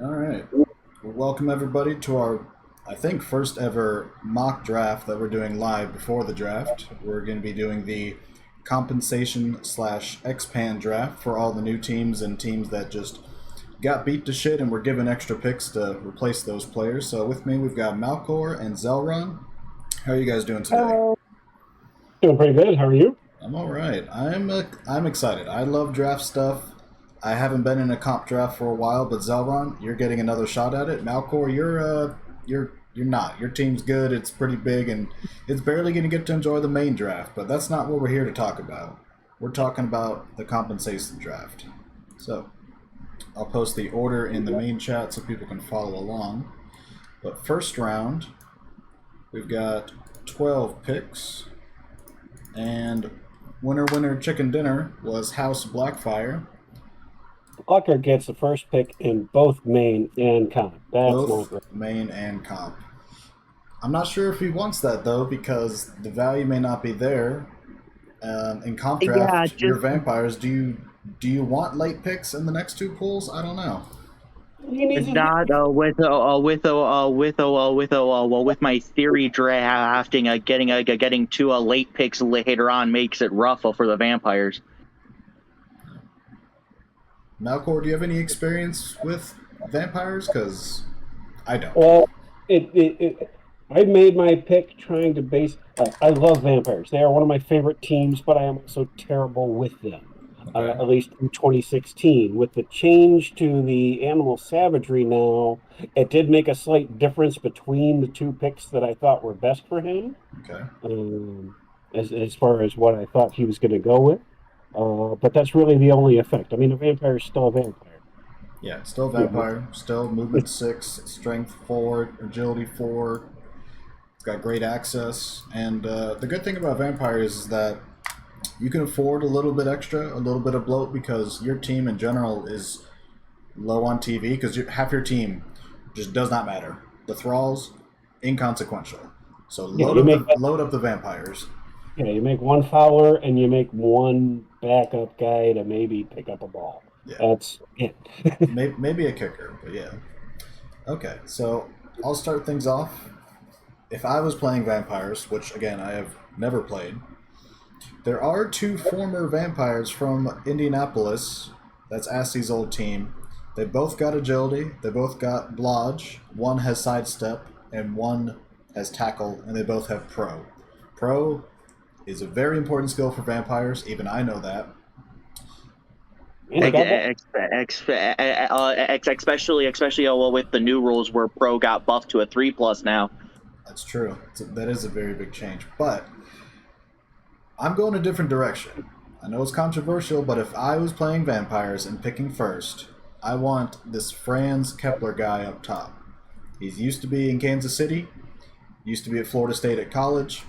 All right. Well, welcome everybody to our, I think, first ever mock draft that we're doing live before the draft. We're going to be doing the compensation slash expand draft for all the new teams and teams that just got beat to shit and were given extra picks to replace those players. So with me, we've got Malcor and Zelron. How are you guys doing today? Hello. Doing pretty good. How are you? I'm all right. I'm excited. I love draft stuff. I haven't been in a comp draft for a while, but Zelron, you're getting another shot at it. Malcor, you're not. Your team's good. It's pretty big, and it's barely going to get to enjoy the main draft. But that's not what we're here to talk about. We're talking about the compensation draft. So I'll post the order in the main chat so people can follow along. But first round, we've got 12 picks, and winner chicken dinner was House Blackfire. Plucker gets the first pick in both main and comp. That's not Both great. main and comp. I'm not sure if he wants that though, because the value may not be there. In comp Yeah, draft, your just vampires. Do you want late picks in the next two pools? I don't know. He needs his not with my theory drafting. Getting two late picks later on makes it rough for the vampires. Malcor, do you have any experience with vampires? Because I don't. well. I made my pick trying to base. I love vampires. They are one of my favorite teams, but I am also terrible with them. Okay. At least in 2016, with the change to the animal savagery now, it did make a slight difference between the two picks that I thought were best for him. Okay. um, as far as what I thought he was going to go with. But that's really the only effect. I mean, a vampire is still a vampire. Yeah, still You know, vampire. Still movement 6, strength 4, agility 4. It's got great access, and the good thing about vampires is that you can afford a little bit extra, a little bit of bloat because your team in general is low on TV because half your team just does not matter. The thralls, inconsequential. So yeah, you make load up the vampires. you make one fouler and you make one backup guy to maybe pick up a ball. Yeah, That's it. maybe a kicker, but yeah. Okay, so I'll start things off. If I was playing vampires, which again I have never played, there are two former vampires from Indianapolis. That's Assie's old team. They both got agility. They both got blodge. One has sidestep, and one has tackle, and they both have pro. Pro is a very important skill for vampires. Even I know that. And he But got that. Especially with the new rules where pro got buffed to a 3+ now. that's true. That is a very big change. But I'm going a different direction. I know it's controversial, but if I was playing vampires and picking first, I want this Franz Kepler guy up top. He's used to be in Kansas City, used to be at Florida State at college.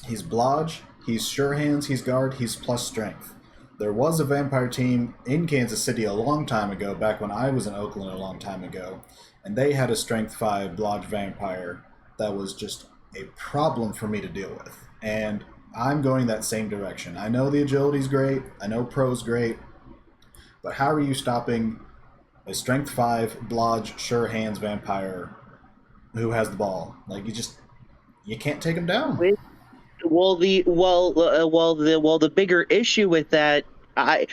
He's blodge, he's sure hands, he's guard, he's plus strength. There was a vampire team in Kansas City a long time ago, back when I was in Oakland a long time ago, and they had a strength 5 blodge vampire that was just a problem for me to deal with. And I'm going that same direction. I know the agility's great, I know pro's great, but how are you stopping a strength 5 blodge sure hands vampire who has the ball? Like you can't take him down. The bigger issue with that, I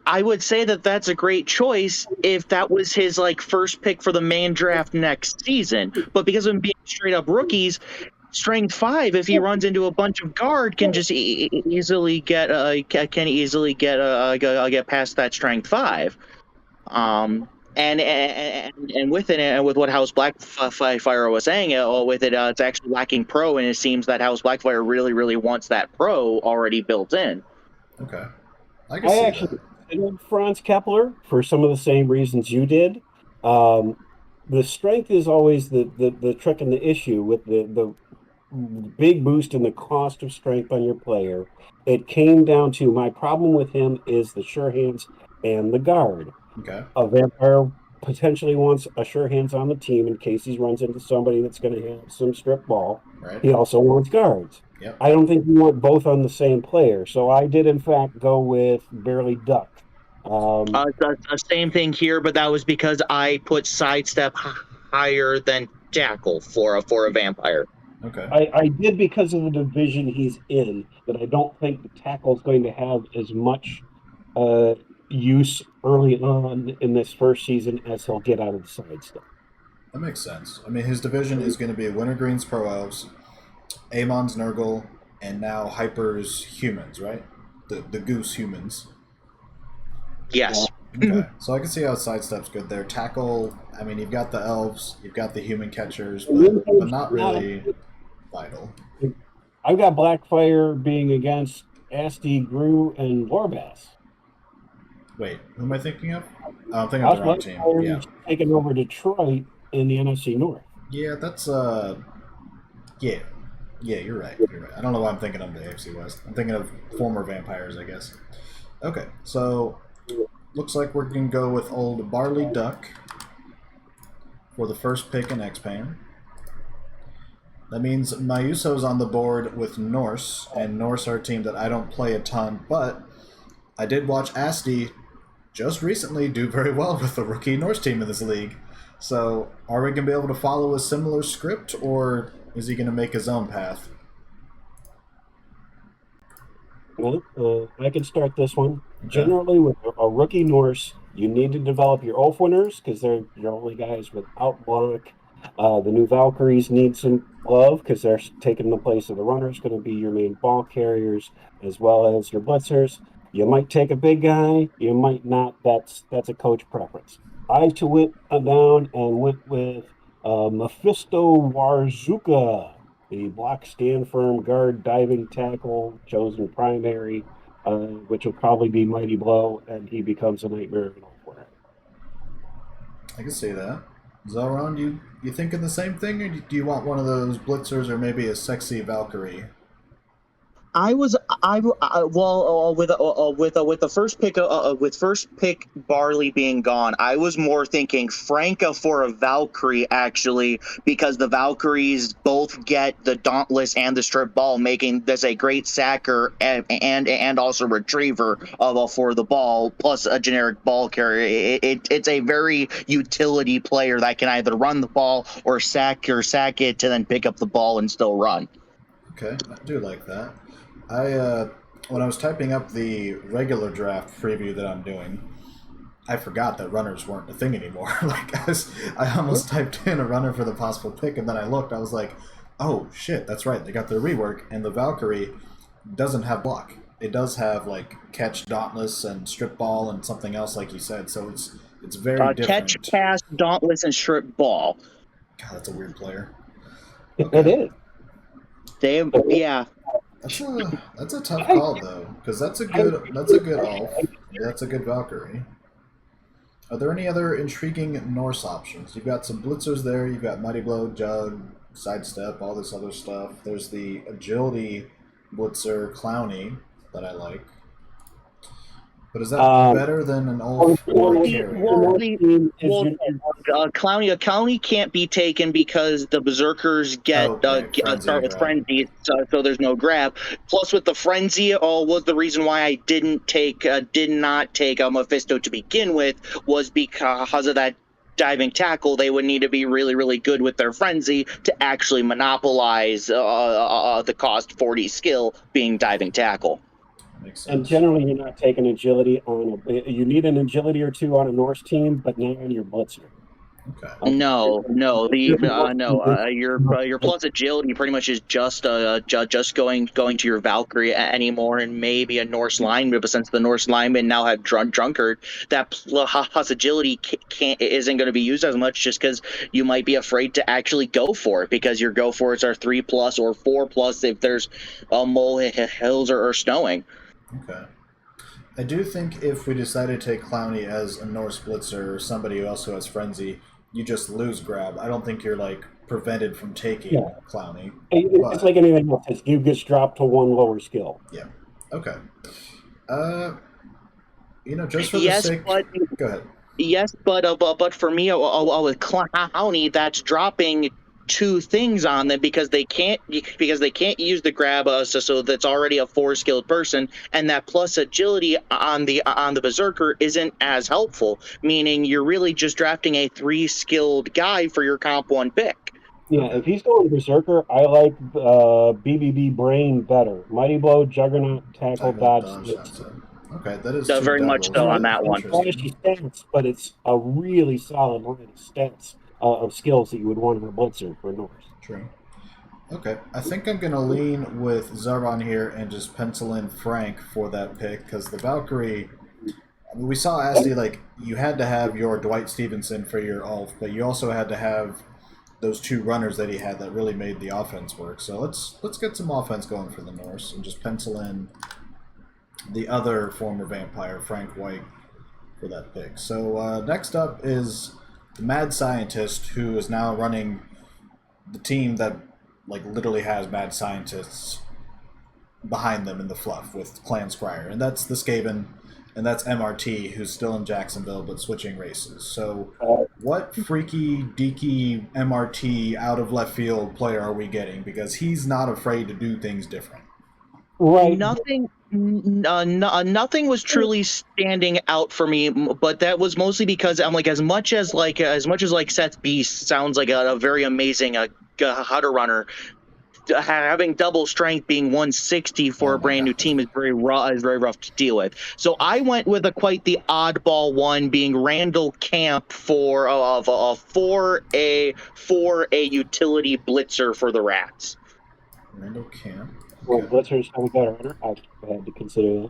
I would say that that's a great choice if that was his first pick for the main draft next season. But because of him being straight up rookies, strength 5, if he runs into a bunch of guard, can just easily get get past that strength 5. And with it, and with what House Blackfire was saying, with it, it's actually lacking pro, and it seems that House Blackfire really wants that pro already built in. Okay. I can I see that. actually considered Franz Kepler for some of the same reasons you did. Um, the strength is always the trick and the issue with the big boost in the cost of strength on your player. It came down to my problem with him is the sure hands and the guard. Okay. A vampire potentially wants a sure hands on the team in case he runs into somebody that's going to have some strip ball. Right. He also wants guards. Yep. I don't think you want both on the same player. So I did, in fact, go with Barely Duck. The same thing here, but that was because I put sidestep higher than tackle for a vampire. Okay. I did because of the division he's in, that I don't think the tackle is going to have as much uh, use early on in this first season as he'll get out of the side stuff. That makes sense. I mean, his division is going to be Wintergreen's Pro Elves, Amon's Nurgle, and now Hyper's Humans, right? The Goose Humans. Yes. Okay, so I can see how sidestep's good there. Tackle, I mean, you've got the elves, you've got the human catchers, but not really vital. I've got Blackfire being against Asti, Gru, and Warbass. Wait, who am I thinking of? Oh, I'm thinking of How's the wrong team. Yeah, Blackfire taking over Detroit in the NFC North? yeah, that's yeah, yeah. You're right. You're right. I don't know why I'm thinking of the AFC West. I'm thinking of former vampires, I guess. Okay, so looks like we're gonna go with old Barley Duck for the first pick in X-Pan. That means Mayuso's on the board with Norse, and Norse are a team that I don't play a ton, but I did watch Asti just recently do very well with the rookie Norse team in this league. So are we going to be able to follow a similar script, or is he going to make his own path? Well, I can start this one. Okay. Generally, with a rookie Norse, you need to develop your Oath winners because they're your only guys without block. The new Valkyries need some love because they're taking the place of the runners, going to be your main ball carriers as well as your blitzers. You might take a big guy, you might not. That's a coach preference. I to went down and went with Mephisto Warzuka, the block stand firm guard diving tackle, chosen primary, which will probably be Mighty Blow, and he becomes a nightmare in all for it. I can see that. Zelron, you thinking the same thing, or do you want one of those blitzers, or maybe a sexy Valkyrie? Well with the first pick with first pick Barley being gone, I was more thinking Franca for a Valkyrie actually, because the Valkyries both get the Dauntless and the Strip Ball, making this a great sacker and also retriever for the ball, plus a generic ball carrier. It's a very utility player that can either run the ball or sack it to then pick up the ball and still run. Okay, I do like that. When I was typing up the regular draft preview that I'm doing, I forgot that runners weren't a thing anymore. I almost typed in a runner for the possible pick, and then I looked. I was like, "Oh shit, that's right. They got their rework." And the Valkyrie doesn't have block. It does have like catch, dauntless, and strip ball, and something else, like you said. So it's very different. Catch, pass, Dauntless, and Strip Ball. God, that's a weird player. It is. Yeah. That's a tough call though, because that's a good elf. That's a good Valkyrie. Are there any other intriguing Norse options? You've got some blitzers there. You've got Mighty Blow, Jug, Sidestep, all this other stuff. There's the agility blitzer Clowny that I like. But is that better than an elf or a carrier? Clowny can't be taken because the Berserkers start with Frenzy, so there's no grab. Plus, with the Frenzy, was the reason why I did not take a Mephisto to begin with, was because of that diving tackle. They would need to be really, really good with their Frenzy to actually monopolize the cost 40 skill being diving tackle. And generally, you're not taking agility on you need an agility or two on a Norse team, but not on your blitzer. Okay. No. Your plus agility pretty much is just going to your Valkyrie anymore, and maybe a Norse lineman. But since the Norse linemen now have drunkard, that plus agility isn't going to be used as much, just because you might be afraid to actually go for it, because your go for it's are 3+ or 4+ if there's mole hills or snowing. Okay. I do think if we decided to take Clowny as a Norse blitzer or somebody who also has Frenzy, you just lose grab. I don't think you're prevented from taking Clowny. It's like anything else. You just drop to one lower skill. Yeah. Okay. Just for the sake. Go ahead. Yes, but for me, with Clowny, that's dropping two things on them because they can't use the grab so that's already a 4 skilled person, and that plus agility on the berserker isn't as helpful, meaning you're really just drafting a 3 skilled guy for your comp 1 pick. Yeah, Okay. if he's going berserker, I like BBB Brain better. Mighty Blow, Juggernaut, Tackle, Tackle, Dodge, dodge, Slips. that's it. Okay, that is two Very much doubles. so Yeah, on That that one. interesting. flashy stats, but it's a really solid line of stats of skills that you would want in a blitzer for Norse. True. Okay, I think I'm gonna lean with Zarbon here and just pencil in Frank for that pick because the Valkyrie. I mean, we saw Asti like you had to have your Dwight Stevenson for your Ulf, but you also had to have those two runners that he had that really made the offense work. So let's get some offense going for the Norse and just pencil in the other former vampire, Frank White, for that pick. So next up is the mad scientist who is now running the team that like literally has mad scientists behind them in the fluff with Clan Scryer, and that's the Skaven, and that's MRT who's still in Jacksonville but switching races. So what freaky deaky MRT out of left field player are we getting? Because he's not afraid to do things different. Right. Nothing was truly standing out for me, but that was mostly because I'm like, as much as Seth Beast sounds like a very amazing hutter runner, having double strength being 160 for Oh a my brand new god. team is very rough to deal with. So I went with quite the oddball one, being Randall Camp for a utility blitzer for the Rats. Randall Camp. Well, Okay. blitzers have a better runner. I had to consider that.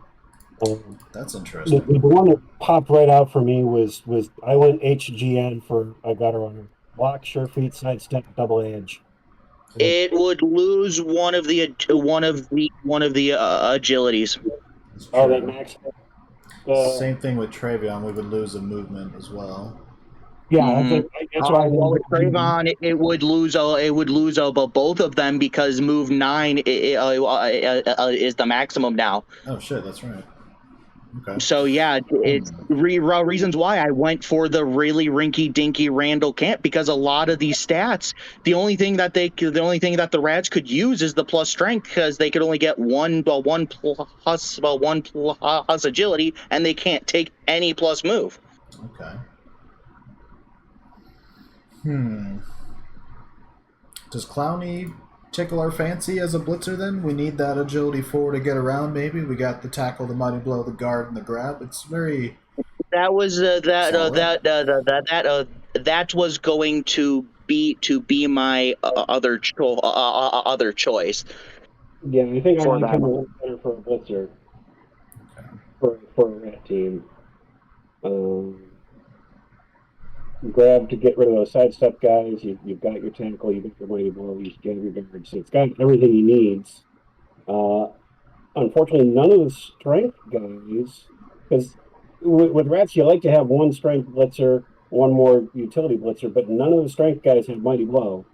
That's The, interesting. the one that popped right out for me was I went HGN for a gutter runner. Block, sure feet, sidestep, double edge. It would lose one of the agilities. That's Oh, they true. maxed Same thing with Travion. We would lose a movement as well. yeah, Mm-hmm. that's why I Well, didn't with Trayvon, it would lose both of them because move 9 is the maximum now. Oh shit, that's right. Okay. So yeah, it's Hmm. reasons why I went for the really rinky dinky Randall Camp, because a lot of these stats, the only thing that the Rats could use is the plus strength, because they could only get one plus agility, and they can't take any plus move. Okay. Hmm. Does Clowny tickle our fancy as a blitzer then? We need that agility 4 to get around maybe. We got the tackle, the mighty blow, the guard, and the grab. It's very That was solid. that was going to be my other choice Yeah, I think I for like him a them. little better for a blitzer Okay. for a rat team. Um, Grab to get rid of those sidestep guys. You've got your tackle, you've got your mighty blow, you get your guard, so it's got everything he needs. Unfortunately, none of the strength guys, because with rats you like to have one strength blitzer, one more utility blitzer, but none of the strength guys have mighty blow.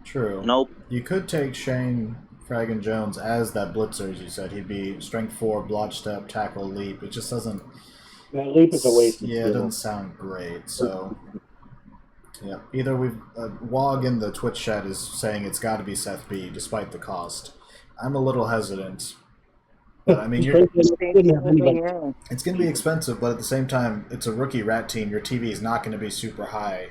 True. Nope. You could take Shane Fragan Jones as that blitzer, as you said. He'd be strength 4, blotch step, tackle, leap. It just doesn't. That leap is a wasted Yeah, it doesn't skill. sound great. So, yeah. Either we've. Wog in the Twitch chat is saying it's got to be Seth B, despite the cost. I'm a little hesitant. But I mean, Strength didn't have anybody. it's going to be expensive, but at the same time, it's a rookie rat team. Your TV is not going to be super high.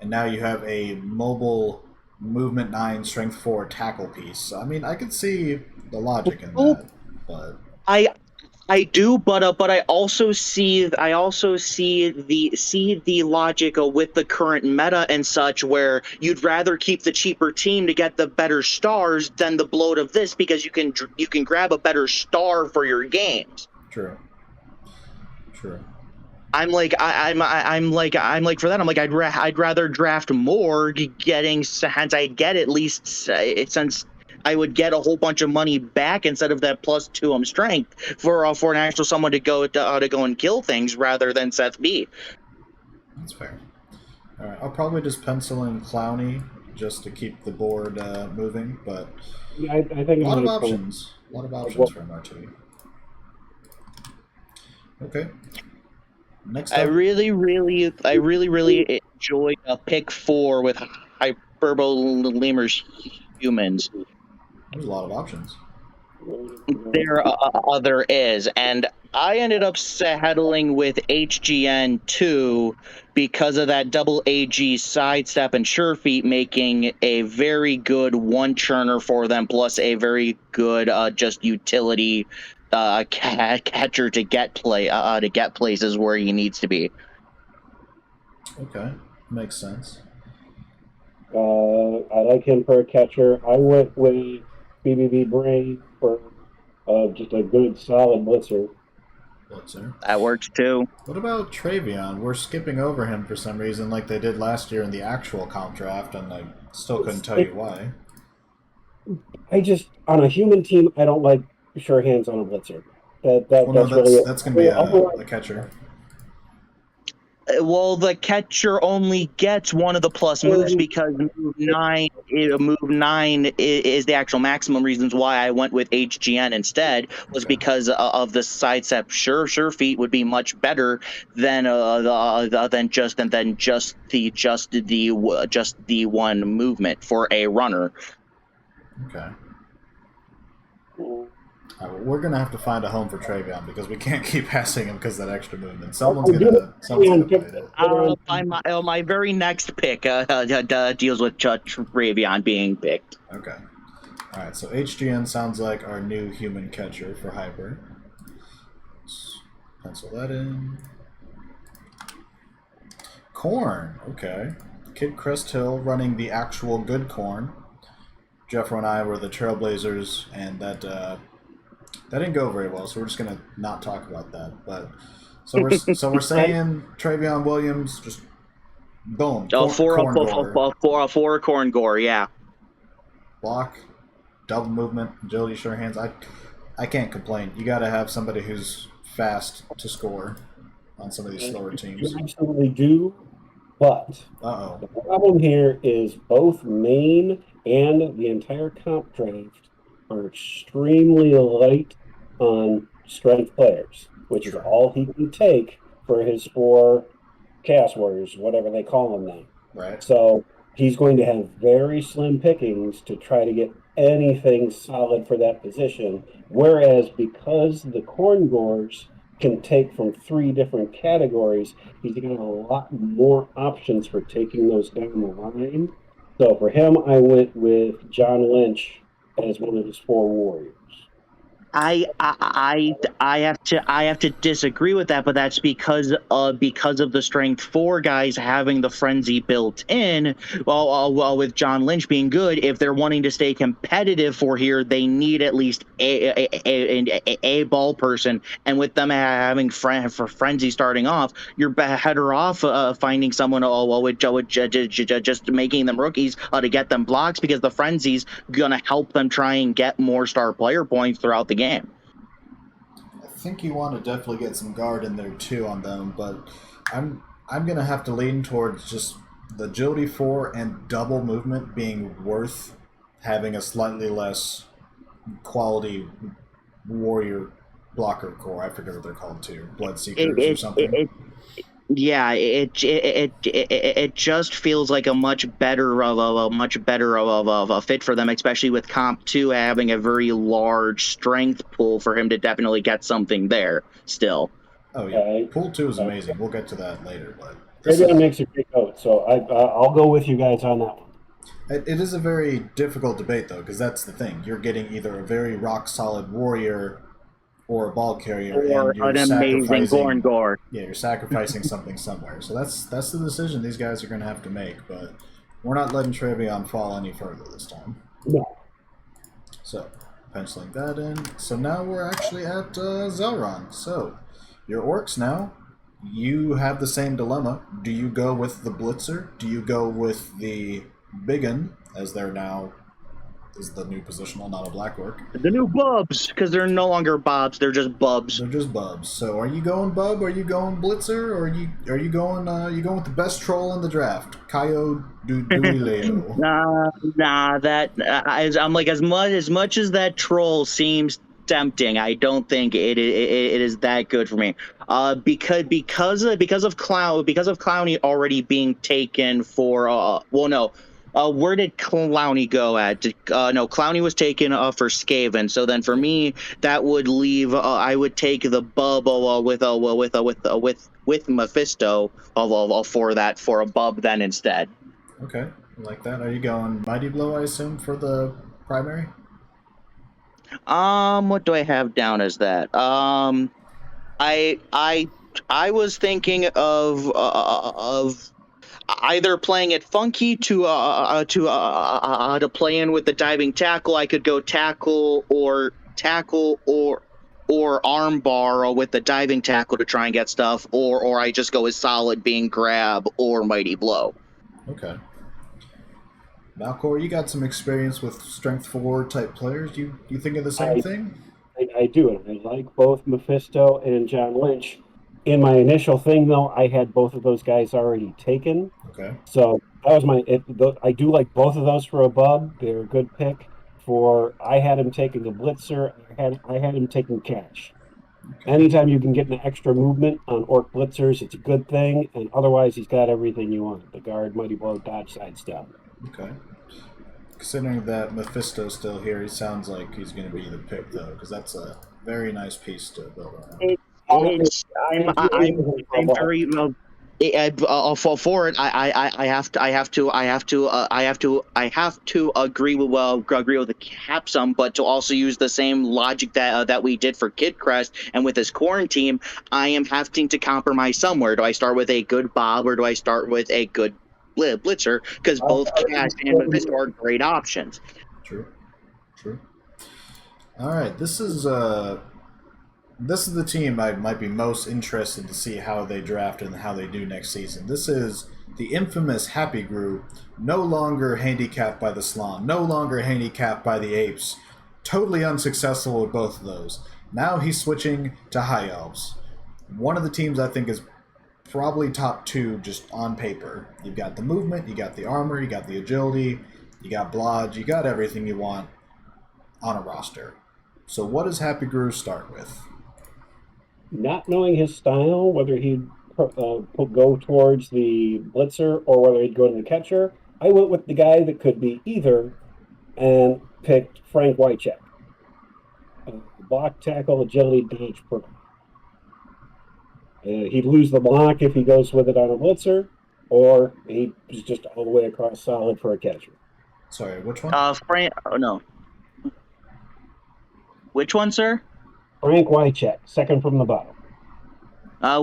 And now you have a mobile movement 9, strength 4 tackle piece. So, I mean, I could see the logic in that. But I do, but I also see the logic with the current meta and such, where you'd rather keep the cheaper team to get the better stars than the bloat of this, because you can grab a better star for your games. true. True. I'm like for that. I'm like I'd rather draft more, getting since I get at least since I would get a whole bunch of money back instead of that +2 strength for an actual someone to go and kill things rather than Seth B. That's fair. All right. I'll probably just pencil in Clowny just to keep the board moving. But Yeah, I think a lot I of might options. A lot of options for MRT. Okay. Next I up. really enjoyed pick 4 with hyperbolemers humans. There's a lot of options. There is, and I ended up settling with HGN2 because of that double AG sidestep and sure feet, making a very good one churner for them, plus a very good just utility catcher to get places where he needs to be. Okay, makes sense. I like him for a catcher. I went with BBB Brain for just a good solid blitzer. Blitzer. That works too. What about Travion? We're skipping over him for some reason, like they did last year in the actual comp draft, and I still couldn't tell you why. I just on a human team, I don't like sure hands on a blitzer. Well, no, That's really it. that's going to be Otherwise, a catcher. Well, the catcher only gets one of the plus moves because move nine is the actual maximum. Reasons why I went with HGN instead was Okay. because of the sidestep. Sure feet would be much better than just the one movement for a runner. Okay. Well, we're gonna have to find a home for Travion because we can't keep passing him because that extra movement. Someone's gonna bite it. My very next pick deals with Travion being picked. Okay. All right. So HGN sounds like our new human catcher for Hyper. Let's pencil that in. Corn. Okay. Kid Crest Hill running the actual good corn. Jeffro and I were the Trailblazers, and that didn't go very well. So we're just gonna not talk about that. But we're saying Travion Williams just boom. For corn gore, yeah. Block, double movement, agility, sure hands. I can't complain. You got to have somebody who's fast to score on some of these slower teams. you absolutely do, but Uh the oh. problem here is both Maine and the entire comp draft are extremely light on strength players, which is all he can take for his 4 Chaos Warriors, whatever they call them now. Right. So he's going to have very slim pickings to try to get anything solid for that position. Whereas because the corn gores can take from 3 different categories, he's got a lot more options for taking those down the line. So for him, I went with John Lynch as one of his 4 warriors. I have to disagree with that, but that's because of the strength 4 guys having the frenzy built in. Well, with John Lynch being good, if they're wanting to stay competitive for here, they need at least a ball person, and with them having for frenzy starting off, you're better off finding someone with just making them rookies to get them blocks, because the frenzy's gonna help them try and get more star player points throughout the game. I think you want to definitely get some guard in there too on them, but I'm gonna have to lean towards just the agility 4 and double movement being worth having a slightly less quality warrior blocker core. I forget what they're called too, blood seekers or something. It just feels like a much better of a fit for them, especially with Comp 2 having a very large strength pool for him to definitely get something there still. Oh yeah, pool 2 is amazing. We'll get to that later, but Travion makes a great note, so I'll go with you guys on that one. It is a very difficult debate though, because that's the thing. You're getting either a very rock solid warrior or a ball carrier, or and you're an amazing corn gore. Yeah, you're sacrificing something somewhere. So that's the decision these guys are going to have to make. But we're not letting Travion fall any further this time. No. So penciling that in. So now we're actually at Zelron. So your orcs now. You have the same dilemma. Do you go with the Blitzer? Do you go with the Biggin, as they're now is the new positional, not a black orc? The new Bubs, because they're no longer Bobs, they're just Bubs. They're just Bubs. So are you going Bub? Are you going Blitzer? Or are you going with the best troll in the draft, Kaio Duileo? I'm like, as much as that troll seems tempting, I don't think it is that good for me. Because of Clowny already being taken for Where did Clowney go at? No, Clowney was taken for Skaven. So then for me, that would leave. I would take the bub with Mephisto for a bub then instead. Okay, I like that. Are you going Mighty Blow, I assume, for the primary? What do I have down as that? I I I was thinking of either playing it funky to play in with the diving tackle. I could go tackle or arm bar with the diving tackle to try and get stuff, or I just go as solid being grab or mighty blow. Okay. Malcor, you got some experience with strength 4 type players. You think of the same I, thing? I do it. I like both Mephisto and John Lynch. In my initial thing, though, I had both of those guys already taken. Okay. So that was I do like both of those for a bub. They're a good pick. I had him taking a blitzer. I had him taking cash. Okay. Anytime you can get an extra movement on Orc blitzers, it's a good thing. And otherwise, he's got everything you want: the guard, mighty blow, dodge, sidestep. Okay. Considering that Mephisto's still here, he sounds like he's going to be the pick, though, because that's a very nice piece to build around. It's I'm very for it. I have to agree with the Capsum, but to also use the same logic that we did for Kid Crest and with this quarantine, I am having to compromise somewhere. Do I start with a good Bob or do I start with a good Blitzer? Because both Cash and Mephisto are great options. True. True. All right. This is the team I might be most interested to see how they draft and how they do next season. This is the infamous Happy Group, no longer handicapped by the Slan, no longer handicapped by the Apes. Totally unsuccessful with both of those. Now he's switching to High Elves. One of the teams I think is probably top 2 just on paper. You've got the movement, you got the armor, you got the agility, you got Blodge, you got everything you want on a roster. So what does Happy Guru start with? Not knowing his style, whether he'd go towards the blitzer or whether he'd go to the catcher, I went with the guy that could be either and picked Frank Wycheck. Block, tackle, agility, dodge, pro. He'd lose the block if he goes with it on a blitzer, or he's just all the way across solid for a catcher. Sorry, which one? Frank. Oh no. Which one, sir? Frank Wycheck, second from the bottom.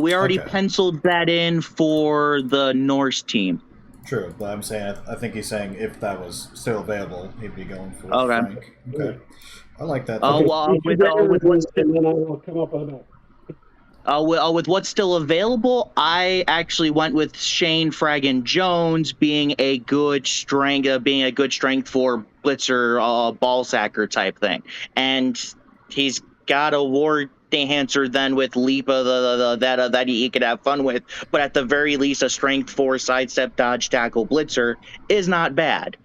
We already Okay. penciled that in for the Norse team. True, but I'm saying I think he's saying if that was still available, he'd be going for Okay. Frank. Okay, I like that. Oh, well, with what's and then I will come up with a with what's still available, I actually went with Shane Fragan Jones being a good strength for blitzer, ball sacker type thing, and he's got a war enhancer then with Lipa that he could have fun with, but at the very least, a strength 4 sidestep dodge tackle blitzer is not bad.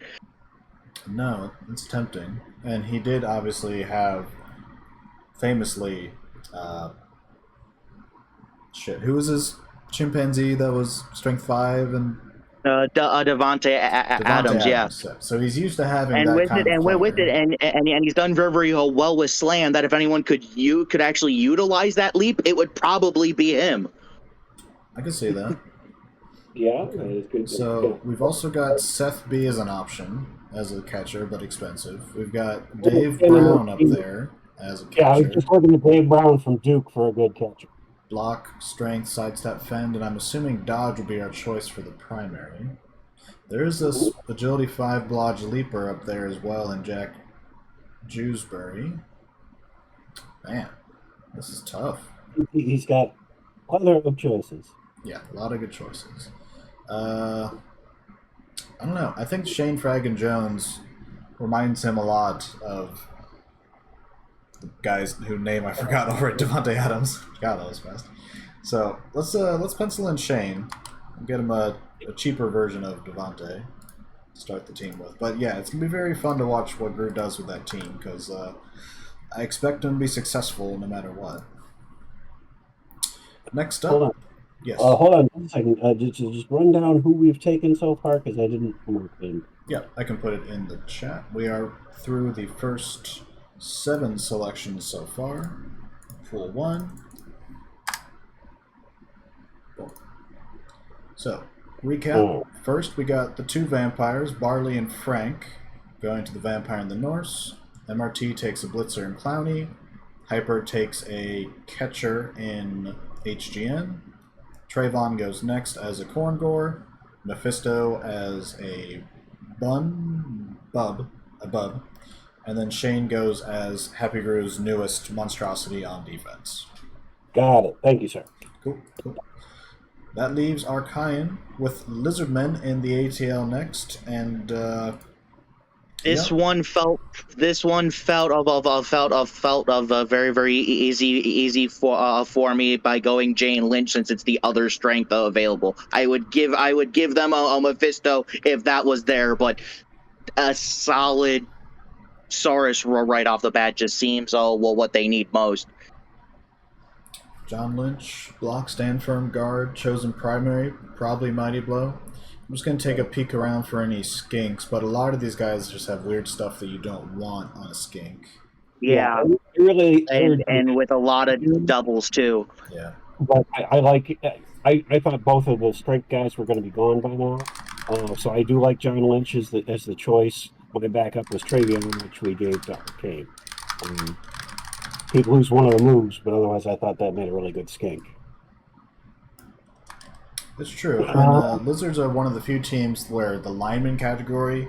No, it's tempting, and he did obviously have famously. Who was his chimpanzee that was strength 5 and Devontae Adams, yeah. So he's used to having And that with kind it, of player. and he's done very, very well with Slan. That if anyone could actually utilize that leap, it would probably be him. I can see that. Yeah, that is good. So we've also got Seth B as an option as a catcher, but expensive. We've got Dave Brown up there as a catcher. Yeah, I was just looking at Dave Brown from Duke for a good catcher. Block, strength, sidestep, fend, and I'm assuming dodge would be our choice for the primary. There's this agility 5 blodge leaper up there as well in Jack Jewsbury. Man, this is tough. He's got other choices. Yeah, a lot of good choices. I don't know. I think Shane Fragan Jones reminds him a lot of the guys whose name I forgot over at Devontae Adams. God, that was fast. So let's pencil in Shane and get him a cheaper version of Devontae to start the team with. But yeah, it's gonna be very fun to watch what Gru does with that team because I expect him to be successful no matter what. Next up, Hold on. Yes. Hold on 1 second. Just run down who we've taken so far because I didn't mark them. Yeah, I can put it in the chat. We are through the first 7 selections so far. Pool 1. Boom. So, recap. Oh, First, we got the 2 vampires, Barley and Frank, going to the Vampire and the Norse. MRT takes a Blitzer and Clowny. Hyper takes a Catcher in HGN. Trayvon goes next as a Corngore. Mephisto as a Bub. And then Shane goes as Happy Grew's newest monstrosity on defense. got it. Thank you, sir. Cool. That leaves Archaean with Lizardmen in the ATL next, and This one felt very easy for me by going Jane Lynch since it's the other strength available. I would give them a Mephisto if that was there, but a solid Saurus right off the bat just seems what they need most. John Lynch, block, stand firm, guard, chosen primary, probably Mighty Blow. I'm just going to take a peek around for any skinks, but a lot of these guys just have weird stuff that you don't want on a skink. Yeah, really, and with a lot of doubles too. Yeah. but I like. I thought both of the strength guys were going to be gone by now, so I do like John Lynch as the choice. My backup was Travion, which we gave to Arcane. He'd lose one of the moves, but otherwise, I thought that made a really good skink. It's true. And Lizards are one of the few teams where the lineman category,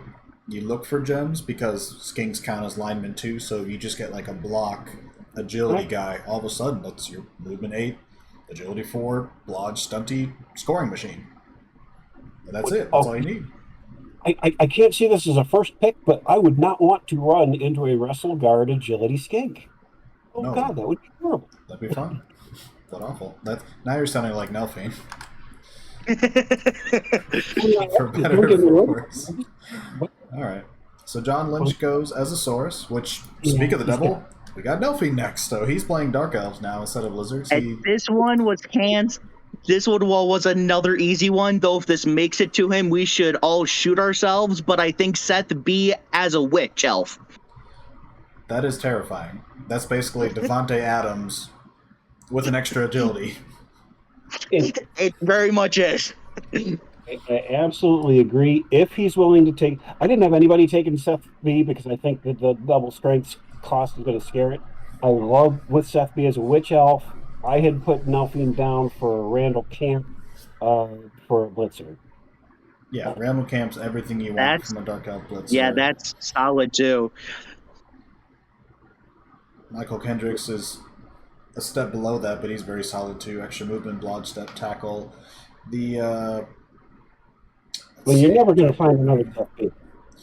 you look for gems because skinks count as linemen too. So if you just get like a block agility guy, all of a sudden that's your movement 8, agility 4, blodge, stunty, scoring machine. And that's it. That's all you need. I can't see this as a first pick, but I would not want to run into a wrestle guard agility skink. Oh No. God, that would be horrible. That'd be fun. That awful. Now you're sounding like Nelphine. For better or for worse. All right. So John Lynch goes as a Saurus, which, speak of the devil, we got Nelphine next. So he's playing Dark Elves now instead of Lizards. This one was hands. This one was another easy one, though. If this makes it to him, we should all shoot ourselves. But I think Seth B as a witch elf. That is terrifying. That's basically Devontae Adams with an extra agility. It very much is. I absolutely agree. If he's willing to take, I didn't have anybody taking Seth B because I think that the double strength cost is going to scare it. I love with Seth B as a witch elf. I had put Nelphine down for Randall Camp for a Blitzer. Yeah, Randall Camp's everything you want from a Dark Elf Blitzer. Yeah, that's solid too. Michael Kendricks is a step below that, but he's very solid too. Extra movement, blodge, step, tackle. Well, you're never going to find another Seth B.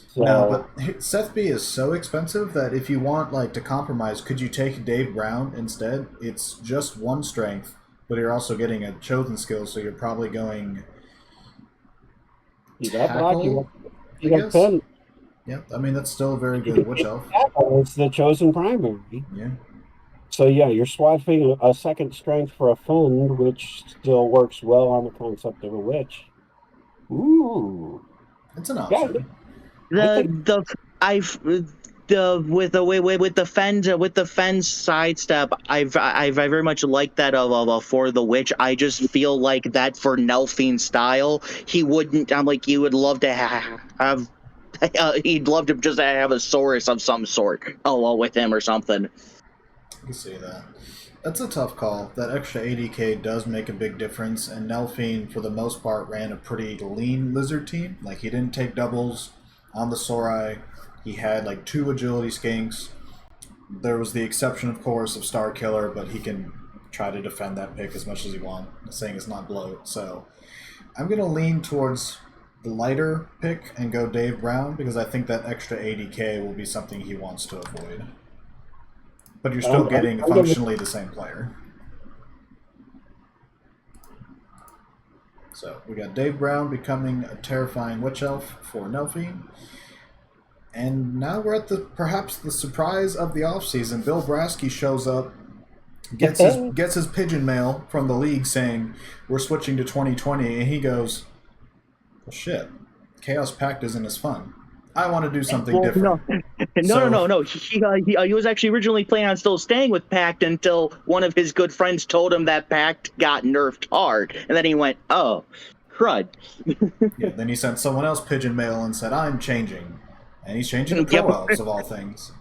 So, no, but Seth B is so expensive that if you want like to compromise, could you take Dave Brown instead? It's just 1 strength, but you're also getting a chosen skill, so you're probably going you got tackle, you got pen. Yeah, I mean that's still a very good witch elf. It's the chosen primary. Yeah. So yeah, you're swapping a second strength for a fend, which still works well on the concept of a witch. Ooh, it's an option. With the fence sidestep, I very much like that for the witch. I just feel like that for Nelphine style, he wouldn't. I'm like, you would love to have. He'd love to just have a Saurus of some sort, with him or something. I can see that. That's a tough call. That extra 80k does make a big difference, and Nelphine, for the most part, ran a pretty lean lizard team. Like, he didn't take doubles on the Sorai. He had, like, 2 agility skinks. There was the exception, of course, of Star Killer, but he can try to defend that pick as much as he wants, saying it's not bloat. So, I'm going to lean towards the lighter pick and go Dave Brown, because I think that extra 80k will be something he wants to avoid. But you're still getting functionally the same player. So we got Dave Brown becoming a terrifying witch elf for Nelphine. And now we're at perhaps the surprise of the offseason. Bill Brasky shows up gets his pigeon mail from the league saying we're switching to 2020, and he goes, "Well, shit, Chaos Pact isn't as fun. I want to do something Well, no, different." no, So no. He was actually originally planning on still staying with Pact until one of his good friends told him that Pact got nerfed hard, and then he went, "Oh, crud." yeah, then he sent someone else pigeon mail and said, "I'm changing," and he's changing to Yep. Pro Elves of all things.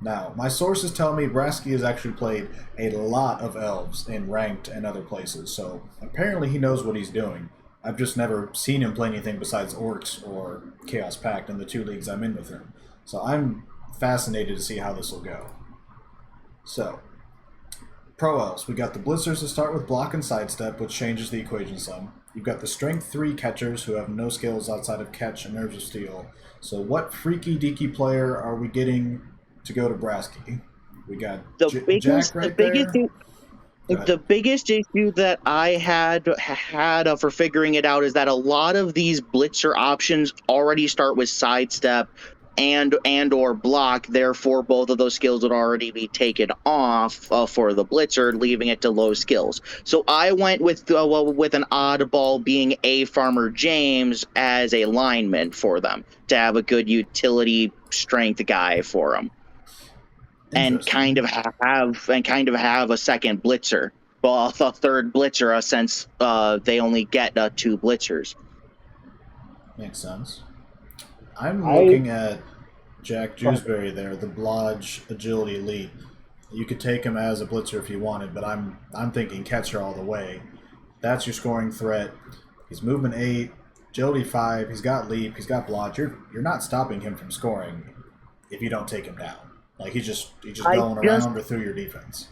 Now, my sources tell me Brasky has actually played a lot of elves in ranked and other places, so apparently he knows what he's doing. I've just never seen him play anything besides Orcs or Chaos Pact in the 2 leagues I'm in with him. So I'm fascinated to see how this will go. So, Pro Elves, we got the Blitzers to start with block and sidestep, which changes the equation some. You've got the Strength 3 catchers who have no skills outside of catch and Nerves of Steel. So what freaky deaky player are we getting to go to Brasky? We got Jack right there. The biggest issue that I had for figuring it out is that a lot of these blitzer options already start with sidestep and or block. Therefore, both of those skills would already be taken off for the blitzer, leaving it to low skills. So I went with an oddball being a Farmer James as a lineman for them to have a good utility strength guy for them. And kind of have a second blitzer, well, a third blitzer, since they only get 2 blitzers. Makes sense. I'm looking at Jack Jewsbury there, the Blodge Agility Leap. You could take him as a blitzer if you wanted, but I'm thinking catcher all the way. That's your scoring threat. He's movement 8, agility 5. He's got leap. He's got blodge. You're not stopping him from scoring if you don't take him down. Like he's just going around or through your defense.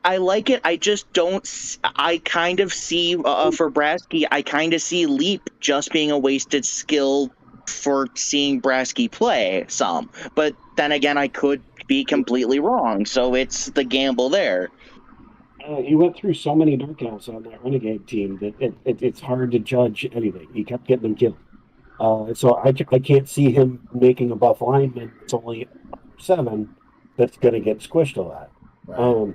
I like it. I just don't. I kind of see for Brasky. I kind of see leap just being a wasted skill for seeing Brasky play some. But then again, I could be completely wrong. So it's the gamble there. He went through so many Dark Elves on that Renegade team that it's hard to judge anything. He kept getting them killed. So I can't see him making a buff lineman. It's only 7 that's going to get squished a lot. Right.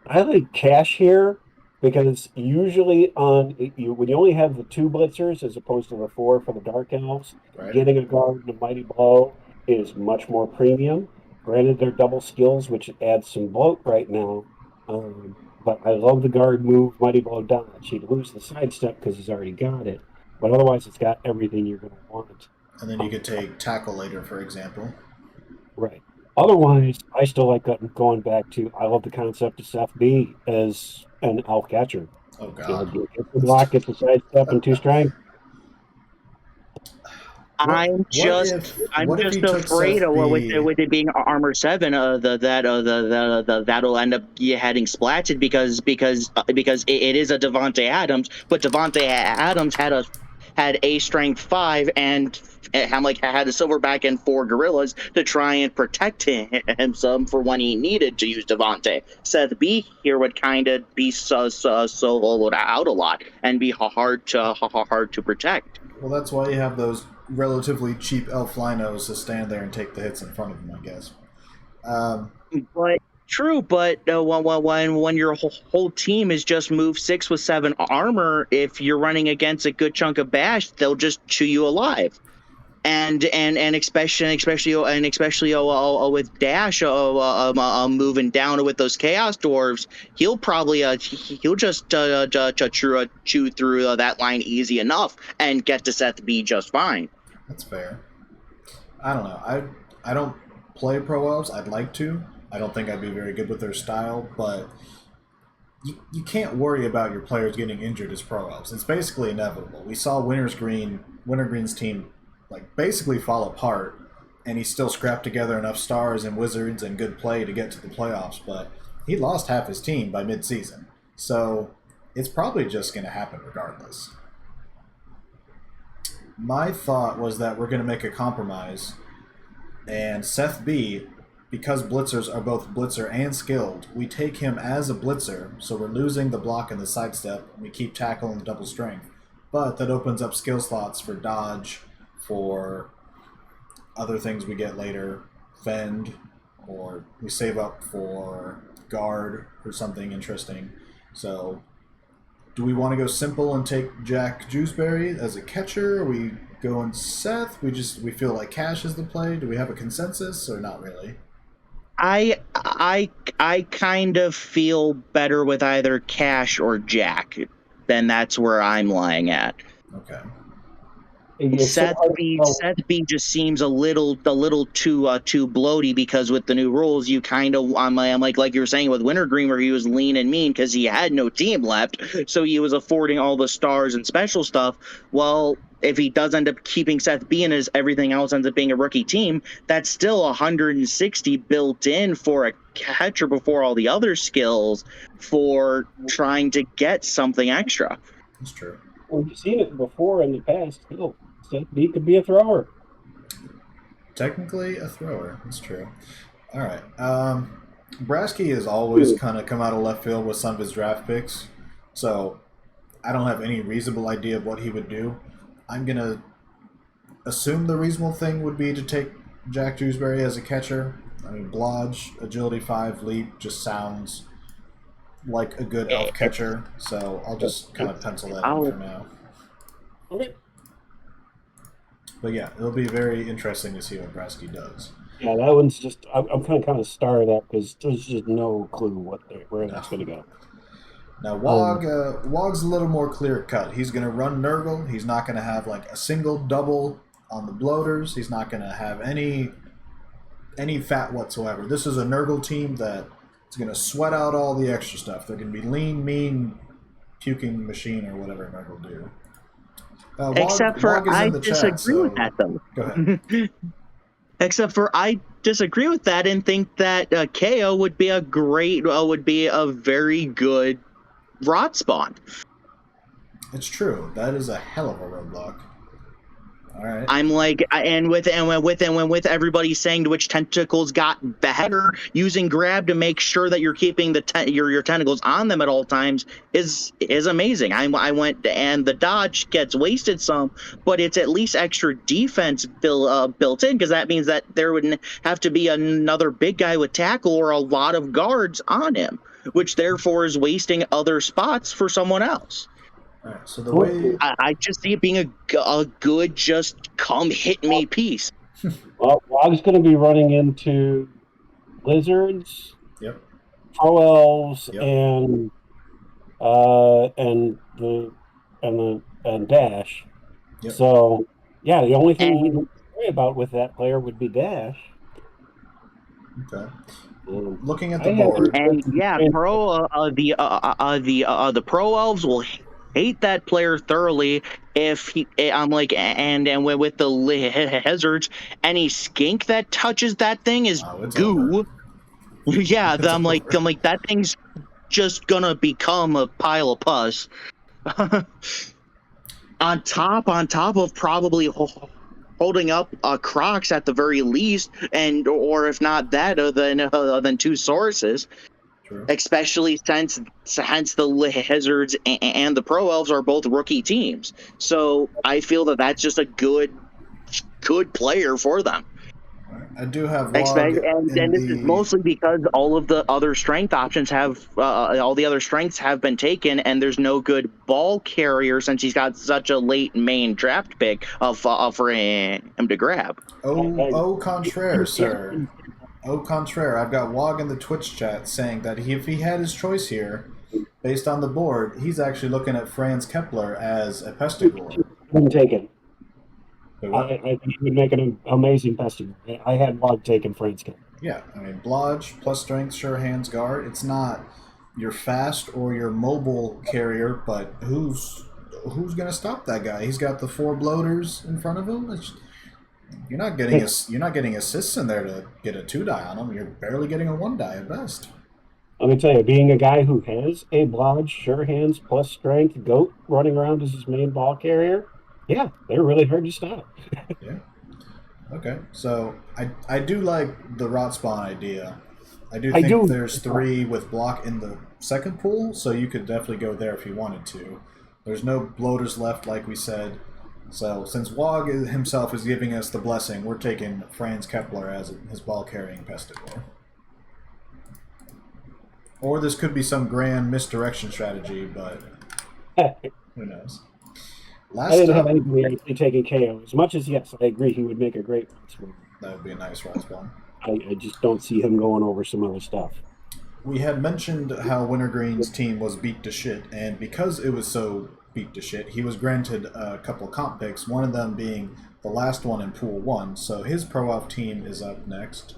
I like Cash here because usually when you only have the 2 blitzers as opposed to the 4 for the Dark Elves, Right. getting a guard and a mighty blow is much more premium. Granted, they're double skills, which adds some bloat right now. But I love the guard move, mighty blow dodge. He'd lose the sidestep because he's already got it, but otherwise it's got everything you're going to want. And then you could take tackle later, for example. Right. Otherwise, I still like going back to, I love the concept of Seth B as an elf catcher. Oh, God. Get the block, get the sidestep, and 2 strength. I'm just afraid of with it being armor 7, that'll end up getting splatted because it is a Devonte Adams, but Devonte Adams had a strength 5 and had a silverback and 4 gorillas to try and protect him some for when he needed to use Devonte. Seth B here would kind of be soloed out a lot and be hard to protect. Well, that's why you have those relatively cheap elf linos to stand there and take the hits in front of them, I guess. But true, but when your whole team is just move 6 with 7 armor, if you're running against a good chunk of bash, they'll just chew you alive. And especially with Dash moving down with those Chaos Dwarves, he'll probably he'll just chew through that line easy enough and get to Seth B just fine. That's fair. I don't know. I don't play Pro Elves. I'd like to. I don't think I'd be very good with their style, but you can't worry about your players getting injured as Pro Elves. It's basically inevitable. We saw Winter Green's team basically fall apart, and he still scrapped together enough stars and wizards and good play to get to the playoffs, but he lost half his team by mid-season. So it's probably just going to happen regardless. My thought was that we're going to make a compromise, and Seth B, because blitzers are both blitzer and skilled, we take him as a blitzer, so we're losing the block and the sidestep, and we keep tackle and double strength. But that opens up skill slots for dodge, for other things we get later, fend, or we save up for guard or something interesting. So, do we want to go simple and take Jack Jewsbury as a catcher? Are we going Seth? We feel like Cash is the play. Do we have a consensus or not really? I kind of feel better with either Cash or Jack. Then that's where I'm lying at. Okay. Seth B just seems a little too bloaty, because with the new rules you kind of I'm like you were saying with Wintergreen, where he was lean and mean because he had no team left, so he was affording all the stars and special stuff. Well, if he does end up keeping Seth B and his everything else ends up being a rookie team, that's still 160 built in for a catcher before all the other skills for trying to get something extra. That's true. We've seen it before in the past. Seth B could be a thrower. Technically a thrower. That's true. All right. Brasky has always kind of come out of left field with some of his draft picks, so I don't have any reasonable idea of what he would do. I'm going to assume the reasonable thing would be to take Jack Jewsbury as a catcher. I mean, Blodge, agility 5, leap just sounds like a good elf catcher, so I'll just kind of pencil that in for now. Okay. But yeah, it'll be very interesting to see what Brasky does. Yeah, that one's just I'm kind of starred at because there's just no clue where that's going to go. Now Wog's a little more clear cut. He's going to run Nurgle. He's not going to have like a single double on the bloaters. He's not going to have any fat whatsoever. This is a Nurgle team that is going to sweat out all the extra stuff. They're going to be lean, mean, puking machine or whatever Nurgle do. Except for I disagree with that, though. Go ahead. Except for I disagree with that and think that KO would be a very good rot spawn. It's true. That is a hell of a roadblock. All right. I'm like, and with everybody saying which tentacles got better, using grab to make sure that you're keeping your tentacles on them at all times is amazing. I went, and the dodge gets wasted some, but it's at least extra defense built in, because that means that there would have to be another big guy with tackle or a lot of guards on him, which therefore is wasting other spots for someone else. All right, so the way I just see it being a good, just come hit me piece. Well, Wog's going to be running into lizards, yep, pro elves, Yep. and Dash. Yep. So yeah, the only thing he would worry about with that player would be Dash. Okay. Looking at the board, And yeah, the pro elves will hate that player thoroughly if I'm like, and with the lizards, any skink that touches that thing is goo. Over. Yeah, I'm like that thing's just gonna become a pile of pus. on top of probably holding up Crocs at the very least, or if not that, than two sources. True. Especially since the lizards and the pro elves are both rookie teams, so I feel that that's just a good player for them. I do have and this is mostly because all of the other strength options have been taken, and there's no good ball carrier since he's got such a late main draft pick for him to grab. Au contraire, sir. Au contraire, I've got Wog in the Twitch chat saying that if he had his choice here, based on the board, he's actually looking at Franz Kepler as a Pestigore. Wouldn't take it. I think he would make an amazing Pestigore. I had Wog taking Franz Kepler. Yeah, I mean, Blodge, plus strength, sure hands, guard. It's not your fast or your mobile carrier, but who's going to stop that guy? He's got the 4 bloaters in front of him. You're not getting assists in there to get a 2-die on him. You're barely getting a 1-die at best. Let me tell you, being a guy who has a Blodge, sure hands, plus strength, goat running around as his main ball carrier, yeah, they're really hard to stop. Yeah. Okay, so I do like the rot spawn idea. I think there's 3 with block in the second pool, so you could definitely go there if you wanted to. There's no bloaters left, like we said. So since Wog himself is giving us the blessing, we're taking Franz Kepler as his ball-carrying Pestigore. Or this could be some grand misdirection strategy, but I who knows? didn't Last have up, anybody actually taking KO. As much as, yes, I agree he would make a great Rise winner. that would be a nice rise one. I just don't see him going over some other stuff. We had mentioned how Wintergreen's team was beat to shit, and because it was so beat to shit, he was granted a couple comp picks, one of them being the last one in Pool 1, so his Pro Off team is up next.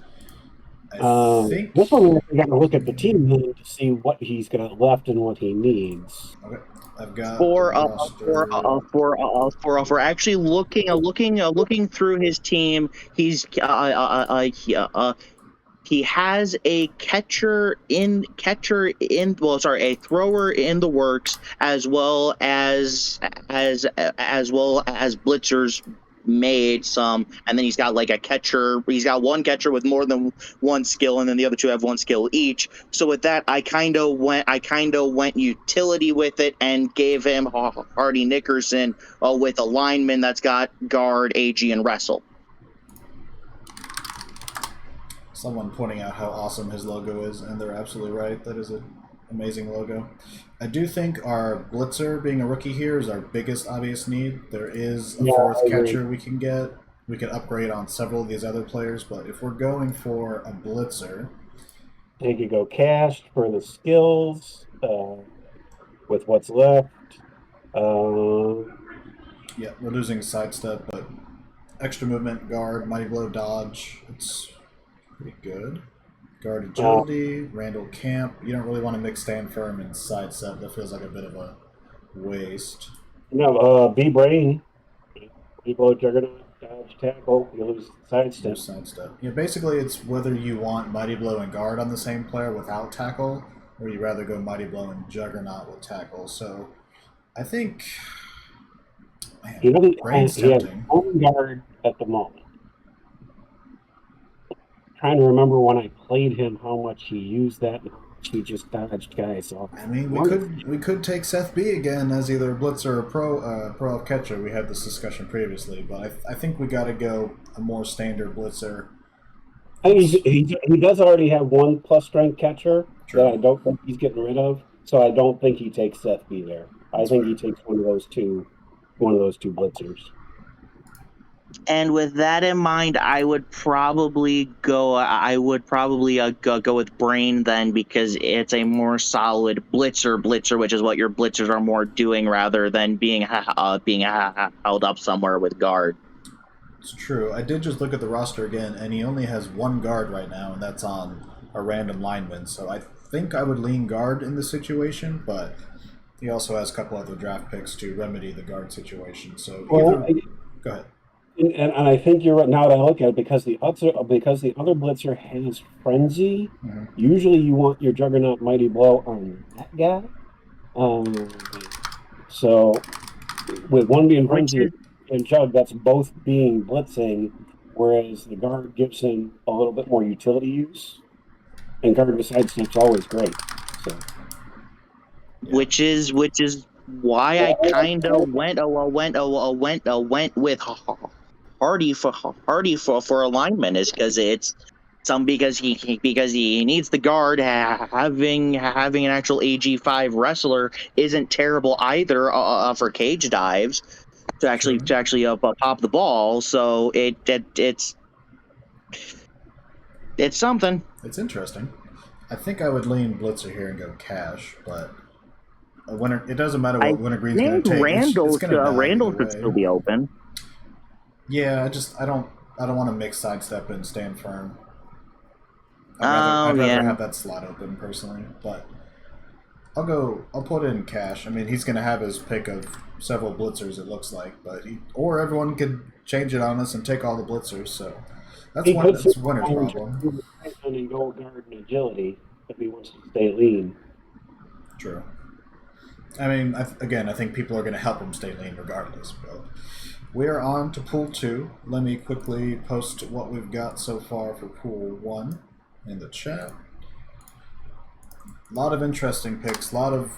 I think... This one we got to look at the team then to see what he's got left and what he needs. Okay, I've got the For roster... for actually looking through his team, he has a a thrower in the works, as well as blitzers made some, and then he's got like a catcher. He's got one catcher with more than one skill, and then the other two have one skill each. So with that, I kind of went utility with it and gave him Hardy Nickerson with a lineman that's got guard, AG, and wrestle. Someone pointing out how awesome his logo is, and they're absolutely right. That is an amazing logo. I do think our blitzer, being a rookie here, is our biggest obvious need. There is a fourth catcher we can get. We can upgrade on several of these other players, but if we're going for a blitzer... They could go cash for the skills with what's left. Yeah, we're losing sidestep, but extra movement, guard, mighty blow, dodge. It's pretty good. Guard agility, Randall Camp. You don't really want to mix stand firm and sidestep. That feels like a bit of a waste. No, B brain. People juggernaut, dodge, tackle. You lose sidestep. Sidestep. Yeah, basically it's whether you want mighty blow and guard on the same player without tackle, or you rather go mighty blow and juggernaut with tackle. So I think... Man, He has tempting. one guard at the moment. Trying to remember when I played him how much he used that and how much he just dodged guys off. I mean, we could take Seth B again as either a blitzer or pro catcher. We had this discussion previously, but I think we got to go a more standard blitzer. I think he does already have one plus strength catcher True. that I don't think he's getting rid of, so I don't think he takes Seth B there. I think he takes one of those two blitzers. And with that in mind, I would probably go with Brain then, because it's a more solid blitzer, which is what your blitzers are more doing, rather than being held up somewhere with guard. It's true. I did just look at the roster again, and he only has one guard right now, and that's on a random lineman. So I think I would lean guard in this situation, but he also has a couple other draft picks to remedy the guard situation. So go ahead. And I think you're right. Now that I look at it, because the other blitzer has frenzy, usually you want your juggernaut mighty blow on that guy. So with one being frenzy and jug, that's both being blitzing, whereas the guard gives him a little bit more utility use, and guard with sidestep's always great. So, which is why I kind of went with Hardy for alignment, is because he needs the guard. Having an actual AG5 wrestler isn't terrible either for cage dives to actually pop the ball. So it's something. It's interesting. I think I would lean blitzer here and go cash, but it doesn't matter what Wintergreen's going to take. Randall could still be open. Yeah, I don't want to mix sidestep and stand firm. I'd rather have that slot open personally, but I'll put it in cash. I mean, he's going to have his pick of several blitzers, it looks like, or everyone could change it on us and take all the blitzers. So that's winner's problem. And go guard and agility if he wants to stay lean. True. I mean, I think people are going to help him stay lean regardless, but. We are on to Pool 2. Let me quickly post what we've got so far for Pool 1 in the chat. A lot of interesting picks. A lot of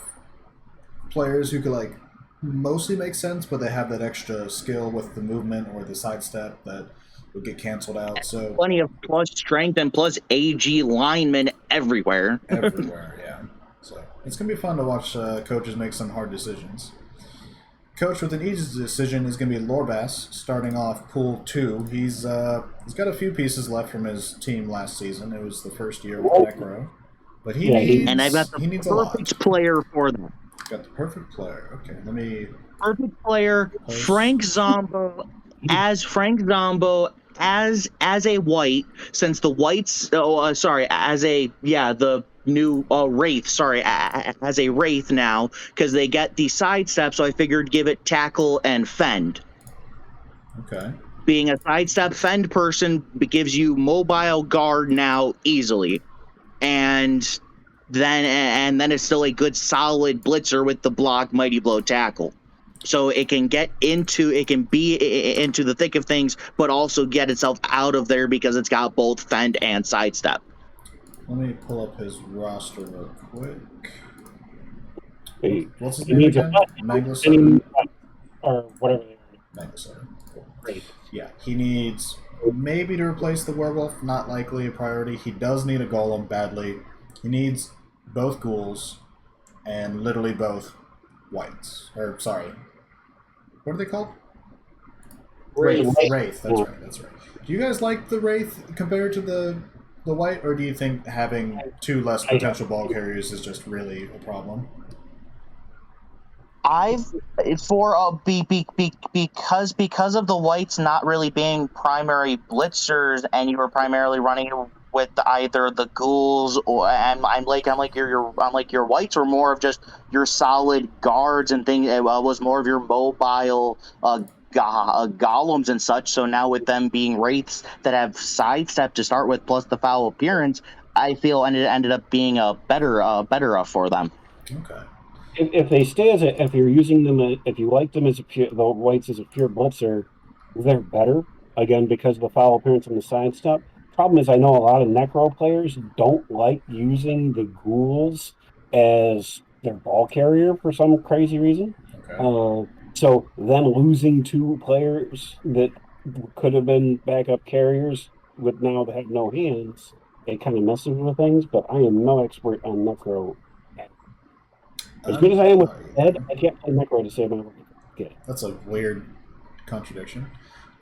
players who could mostly make sense, but they have that extra skill with the movement or the sidestep that would get canceled out. So Plenty of plus strength and plus AG linemen everywhere. everywhere, yeah. So it's gonna be fun to watch coaches make some hard decisions. Coach with an easy decision is going to be Lorbass, starting off Pool 2. He's got a few pieces left from his team last season. It was the first year with Necro. But he And I've got needs the a lot. perfect player for them. Got the perfect player. Okay, let me... Perfect player, Post. Frank Zombo, as a white, since the whites as the new wraith, as a wraith now, because they get the sidestep, so I figured give it tackle and fend. Okay. Being a sidestep fend person gives you mobile guard now easily, and then it's still a good solid blitzer with the block mighty blow tackle. So it can be into the thick of things, but also get itself out of there because it's got both fend and sidestep. Let me pull up his roster real quick. He What's his name needs again? a Mangler or whatever. Mangler. Cool. Great. Yeah, he needs maybe to replace the werewolf, not likely a priority. He does need a golem badly. He needs both ghouls and literally both whites. Or sorry, what are they called? Wraith. Wraith. That's right. That's right. Do you guys like the Wraith compared to the white, or do you think having two less potential ball carriers is just really a problem? Because of the whites not really being primary blitzers, and you were primarily running with either the ghouls or I'm like your whites were more of just your solid guards and things. It was more of your mobile golems and such. So now with them being wraiths that have sidestep to start with, plus the foul appearance, I feel ended up being a better for them. Okay. If they stay if you're using them, if you like them as the whites as a pure blitzer, they're better again because of the foul appearance and the side step. Problem is, I know a lot of necro players don't like using the ghouls as their ball carrier for some crazy reason. Okay. So them losing two players that could have been backup carriers with now they have no hands, it kind of messes with things. But I am no expert on necro. As good as I am with Ed, I can't play Necro to save my life. Okay. That's a weird contradiction.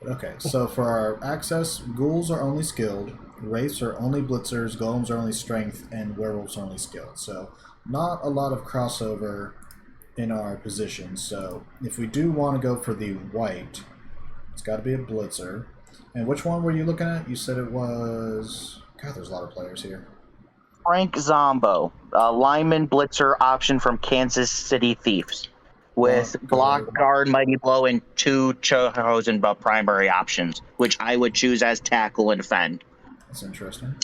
But okay, so for our access, ghouls are only skilled, wraiths are only blitzers, golems are only strength, and werewolves are only skilled. So not a lot of crossover in our positions. So if we do want to go for the white, it's got to be a blitzer. And which one were you looking at? You said it was... God, there's a lot of players here. Frank Zombo, lineman blitzer option from Kansas City Thieves, with block guard, mighty blow, and two chosen primary options, which I would choose as tackle and defend. That's interesting.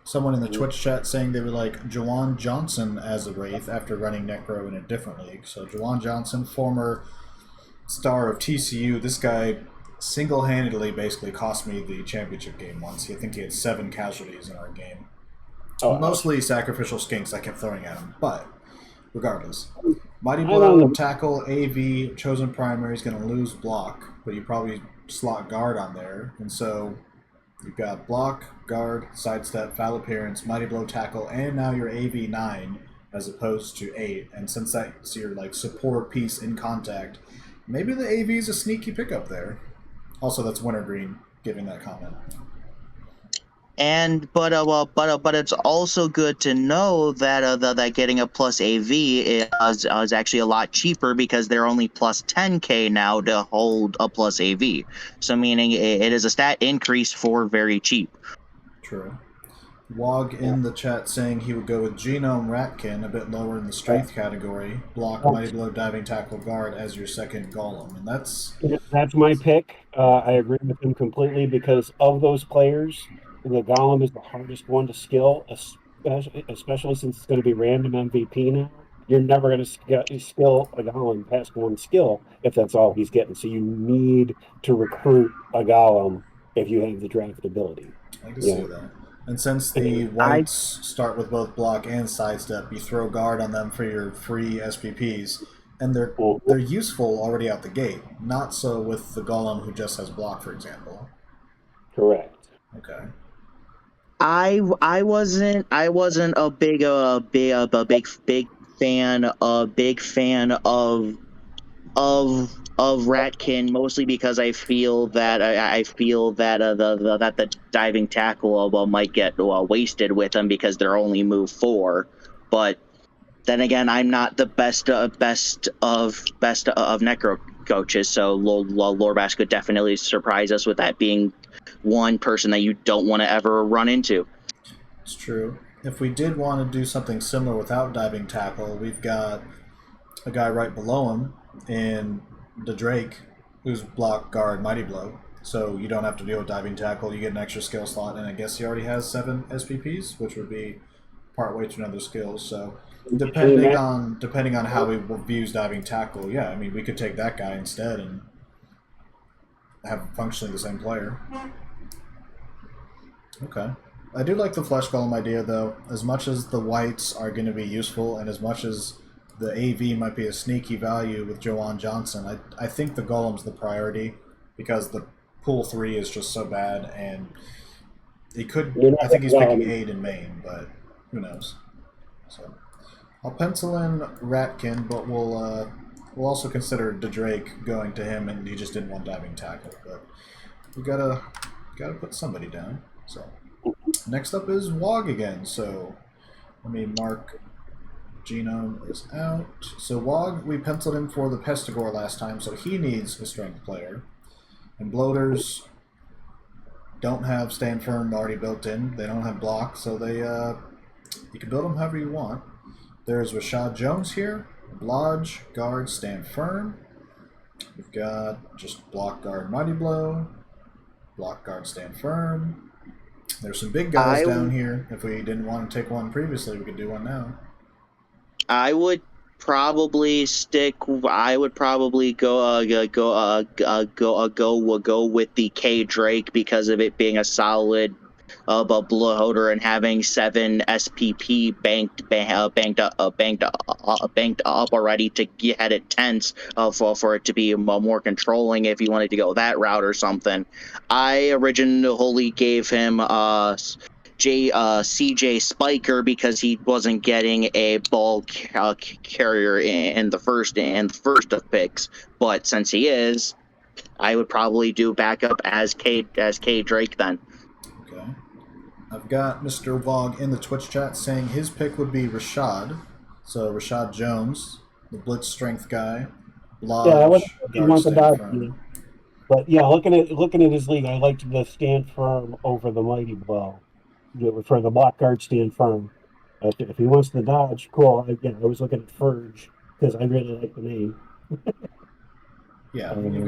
Someone in the Twitch chat saying they would like Jawan Johnson as a Wraith after running Necro in a different league. So Jawan Johnson, former star of TCU, this guy single-handedly basically cost me the championship game once. I think he had 7 casualties in our game. Mostly sacrificial skinks I kept throwing at him, but regardless. Mighty Blow, tackle, AV, chosen primary is going to lose block, but you probably slot guard on there, and so you've got block, guard, sidestep, foul appearance, Mighty Blow, tackle, and now your AV 9 as opposed to 8, and since that's your like support piece in contact, maybe the AV is a sneaky pickup there. Also, that's Wintergreen giving that comment. But it's also good to know that that getting a plus AV is actually a lot cheaper because they're only plus 10k now to hold a plus AV. So meaning it is a stat increase for very cheap. True. Wog in the chat saying he would go with Genome Ratkin, a bit lower in the strength category, block, mighty blow, diving, tackle, guard as your second golem, and that's my pick. I agree with him completely because of those players, the golem is the hardest one to skill, especially since it's going to be random MVP now. You're never going to skill a golem past one skill if that's all he's getting. So you need to recruit a golem if you have the draft ability. I can see that. And since the whites start with both block and sidestep, you throw guard on them for your free SPPs, and they're useful already out the gate. Not so with the golem who just has block, for example. Correct. Okay. I wasn't a big fan of Ratkin, mostly because I feel that the diving tackle might get wasted with them because they're only move 4. But then again, I'm not the best of necro coaches, so Lorbash could definitely surprise us with that being one person that you don't want to ever run into. It's true. If we did want to do something similar without diving tackle, we've got a guy right below him in the Drake, who's block guard mighty blow. So you don't have to deal with diving tackle. You get an extra skill slot, and I guess he already has 7 SPPs, which would be partway to another skill. So Between that, depending on how he views diving tackle, yeah, I mean we could take that guy instead and have functionally the same player. Okay. I do like the flesh golem idea, though. As much as the whites are going to be useful, and as much as the AV might be a sneaky value with Joanne Johnson, I think the golem's the priority because the pool 3 is just so bad, and he could. you're I not think he's well, picking 8 in main, but who knows? So I'll pencil in Ratkin, but we'll also consider DeDrake going to him, and he just didn't want diving tackle. But we gotta put somebody down. So next up is Wog again. So let me mark Genome is out. So Wog, we penciled him for the Pestigore last time, so he needs a strength player. And Bloaters don't have Stand Firm already built in. They don't have block, so they you can build them however you want. There's Rashad Jones here. Blodge, guard, stand firm. We've got just block, guard, mighty blow. Block, guard, stand firm. There's some big guys I down here. If we didn't want to take one previously, we could do one now. I would probably stick. I would probably go with the K Drake because of it being a solid bloater and having 7 SPP banked up already to get it tense for it to be more controlling if you wanted to go that route or something. I originally gave him CJ Spiker because he wasn't getting a ball carrier in the first of picks, but since he is, I would probably do backup as K Drake then. Okay. I've got Mr. Vog in the Twitch chat saying his pick would be Rashad. So Rashad Jones, the blitz strength guy. yeah, I Lodge, wouldn't really guard want the stand dodge firm. but yeah, looking at his league, I liked the stand firm over the mighty blow. For the block guard, stand firm. If he wants the dodge, cool. I was looking at Furge because I really like the name. Yeah, Um, you've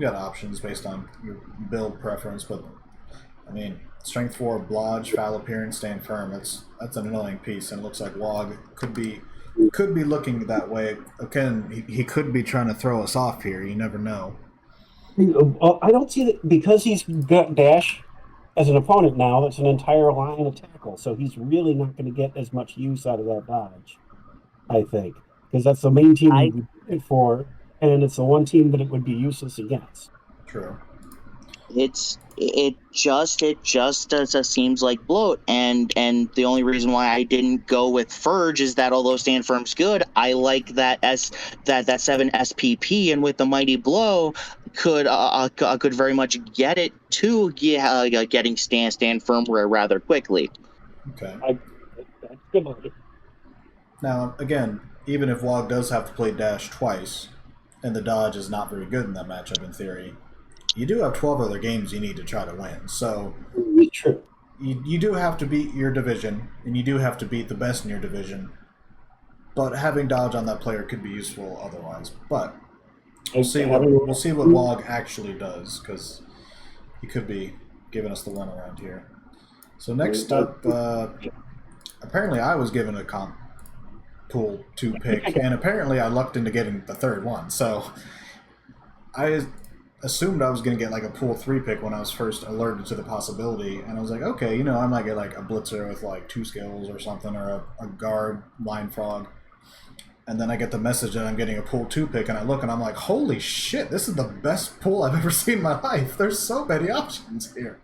got options based on your build preference, but I mean, strength 4, blodge, foul appearance, stand firm. That's an annoying piece, and it looks like Wog could be looking that way. Again, he could be trying to throw us off here. You never know. I don't see that because he's got Dash as an opponent now. It's an entire line of tackle, so he's really not going to get as much use out of that dodge. I think because that's the main team he I would do it for, and it's the one team that it would be useless against. True. it just seems like bloat, and the only reason why I didn't go with Furge is that although stand firm's good, I like that 7 SPP, and with the mighty blow could very much get it to getting stand firm rather quickly. Okay. That's good logic. Now, again, even if Wog does have to play dash twice, and the dodge is not very good in that matchup in theory, you do have 12 other games you need to try to win. So It's true. you do have to beat your division, and you do have to beat the best in your division. But having dodge on that player could be useful otherwise. But we'll see what Wog actually does, because he could be giving us the run around here. So next up, apparently I was given a comp pool 2 pick, and apparently I lucked into getting the third one. So I assumed I was going to get like a pool 3 pick when I was first alerted to the possibility, and I was like, okay, I might get like a blitzer with like 2 skills or something, or a guard line frog. and then I get the message that I'm getting a pool 2 pick, and I look and I'm like, holy shit, this is the best pool I've ever seen in my life. There's so many options here.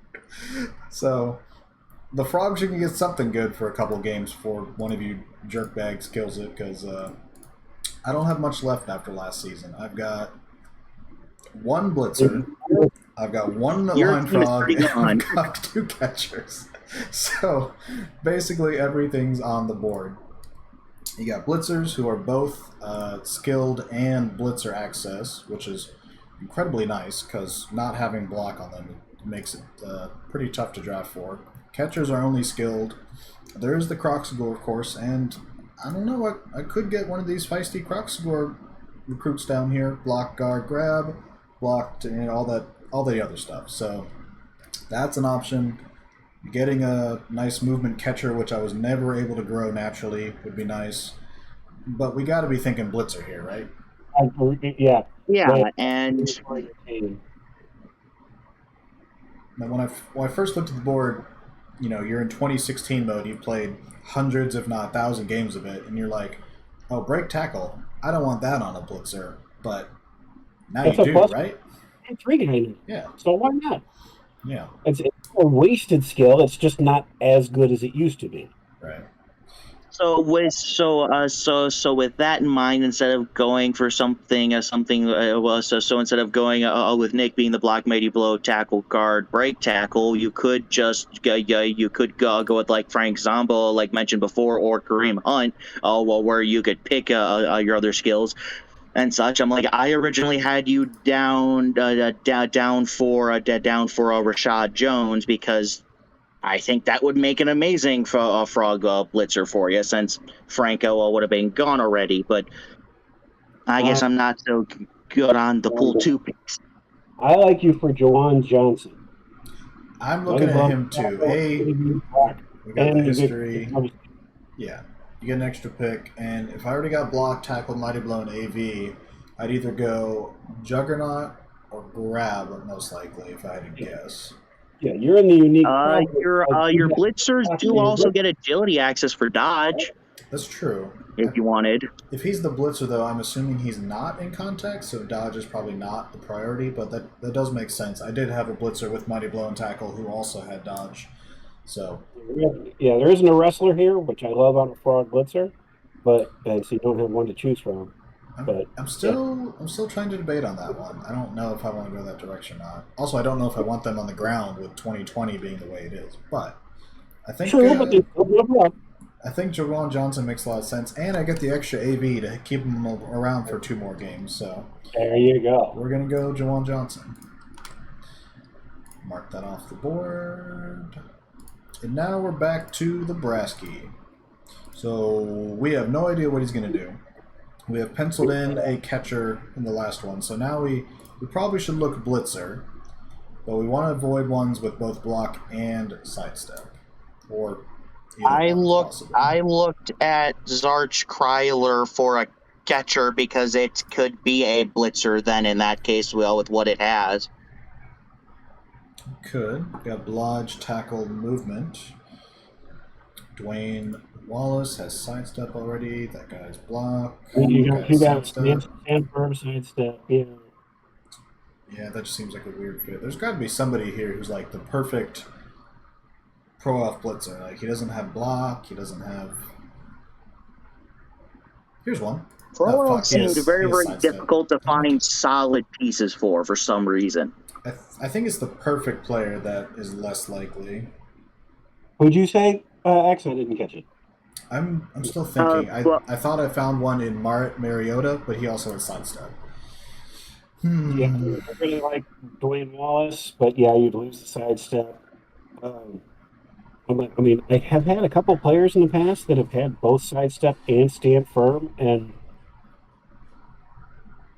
So the frogs, you can get something good for a couple games before one of you jerkbags kills it, because I don't have much left after last season. I've got one blitzer, I've got one Your line team is frog, pretty and gone. I've got 2 catchers. So basically everything's on the board. You got blitzers who are both skilled and blitzer access, which is incredibly nice because not having block on them makes it pretty tough to draft for. Catchers are only skilled. There is the Croxagore, of course, and I don't know, I could get one of these feisty Croxagore recruits down here. Block, guard, grab, blocked, and all the other stuff. So that's an option. Getting a nice movement catcher, which I was never able to grow naturally, would be nice. But we got to be thinking blitzer here, right? Yeah. Yeah, and Now, when I first looked at the board, you're in 2016 mode. You've played hundreds, if not 1,000 games of it, and you're like, oh, break tackle. I don't want that on a blitzer, but now That's you a do, plus right? 3 guy. Yeah, So why not? yeah, It's a wasted skill. It's just not as good as it used to be. right. so with that in mind, instead of going for instead of going with Nick being the block, mighty blow, tackle, guard, break tackle, you could just go with like Frank Zombo, like mentioned before, or Kareem Hunt, where you could pick your other skills and such. I'm like, I originally had you down for Rashad Jones because I think that would make an amazing frog blitzer for you, since Franco would have been gone already. But I guess Uh, I'm not so good on the pool two picks. I like you for Jawan Johnson. I'm looking Mighty at blow, him too. tackle, A, we got the and you get history. Yeah, you get an extra pick, and if I already got block, tackle, mighty blow, and AV, I'd either go Juggernaut or Grab, most likely, if I had to guess. Yeah, you're in the unique problem. Your blitzers do also get agility access for dodge That's true. if you wanted. If he's the blitzer, though, I'm assuming he's not in contact, so dodge is probably not the priority, but that does make sense. I did have a blitzer with mighty blow and tackle who also had dodge, so Yeah, there isn't a wrestler here, which I love on a frog blitzer, but so you don't have one to choose from. But I'm still trying to debate on that one. I don't know if I want to go that direction or not. Also, I don't know if I want them on the ground with 2020 being the way it is. But I think true, but they still live up. I think Jawan Johnson makes a lot of sense, and I get the extra AV to keep him around for 2 more games. So There you go. we're gonna go Jawan Johnson. Mark that off the board. And now we're back to the Brasky. So we have no idea what he's gonna do. We have penciled in a catcher in the last one, so now we probably should look blitzer, but we want to avoid ones with both block and sidestep, or I looked at Zarch Kryler for a catcher because it could be a blitzer. Then in that case, well, with what it has. Could. We got Blodge, tackle, movement. Dwayne Wallace has sidestep already. That guy's block. You got Sidestep. Stanford sidestep. Yeah. Yeah, that just seems like a weird fit. There's got to be somebody here who's like the perfect pro off blitzer. Like he doesn't have block. He doesn't have. Here's one. Pro He seemed has very sidestep. difficult to find solid pieces for some reason. I think it's the perfect player that is less likely. Who'd you say? X, I didn't catch it. I'm still thinking. Well, I thought I found one in Mariota, but he also has sidestep. Yeah, I really like Dwayne Wallace, but yeah, you'd lose the sidestep. I mean, I have had a couple players in the past that have had both sidestep and stand firm, and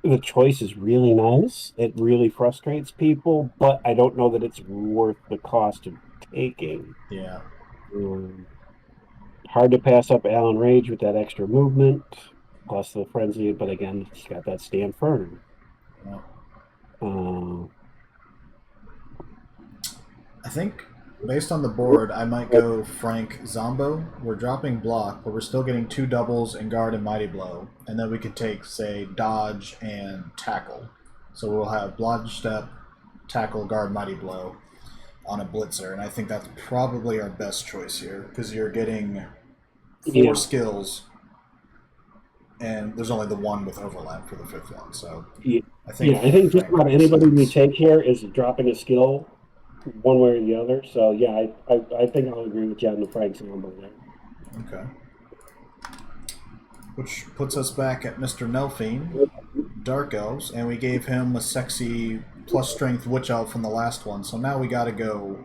the choice is really nice. It really frustrates people, but I don't know that it's worth the cost of taking. Yeah. Hard to pass up Alan Rage with that extra movement, plus the frenzy, but again, he's got that stand firm. Well, Uh, I think based on the board, I might go Frank Zombo. We're dropping block, but we're still getting 2 doubles in guard and mighty blow, and then we could take, say, dodge and tackle. So we'll have blodge step, tackle, guard, mighty blow on a blitzer, and I think that's probably our best choice here because you're getting 4 skills, and there's only the one with overlap for the 5th one. So I think just about anybody we take here is dropping a skill one way or the other. So yeah, I think I'll agree with you on the Frank's number there. Okay. Which puts us back at Mr. Nelfine, Dark Elves, and we gave him a sexy plus strength Witch Elf from the last one. So now we gotta go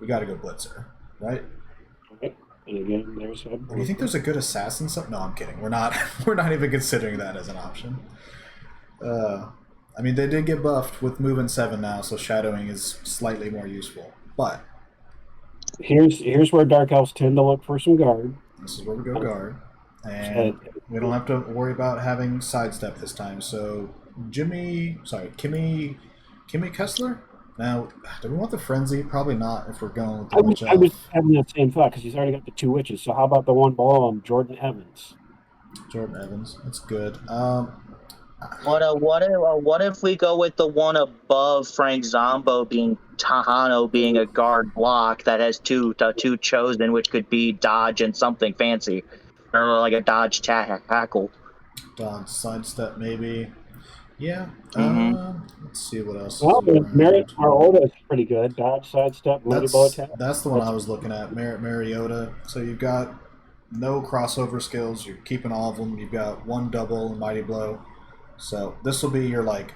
Blitzer, right? Okay. And again, there's. Do you think there's a good assassin? No, I'm kidding. We're not. We're not even considering that as an option. I mean, they did get buffed with moving 7 now, so shadowing is slightly more useful. But here's where Dark Elves tend to look for some guard. This is where we go guard, and we don't have to worry about having sidestep this time. So Kimmy Kessler. Now, do we want the frenzy? Probably not. If we're going with the witch elf. I was having that same thought because he's already got the 2 witches. So how about the one below him, Jordan Evans? Jordan Evans, that's good. What if we go with the one above Frank Zombo being Tahano being a guard block that has two chosen, which could be dodge and something fancy, or like a dodge tackle. Dodge sidestep maybe. Yeah. Let's see what else. Well, Merit Mariota is pretty good. Dodge sidestep, mighty blow attack. That's the one I was looking at. Merit Mariota. So you've got no crossover skills. You're keeping all of them. You've got 1 double and mighty blow. So this will be your like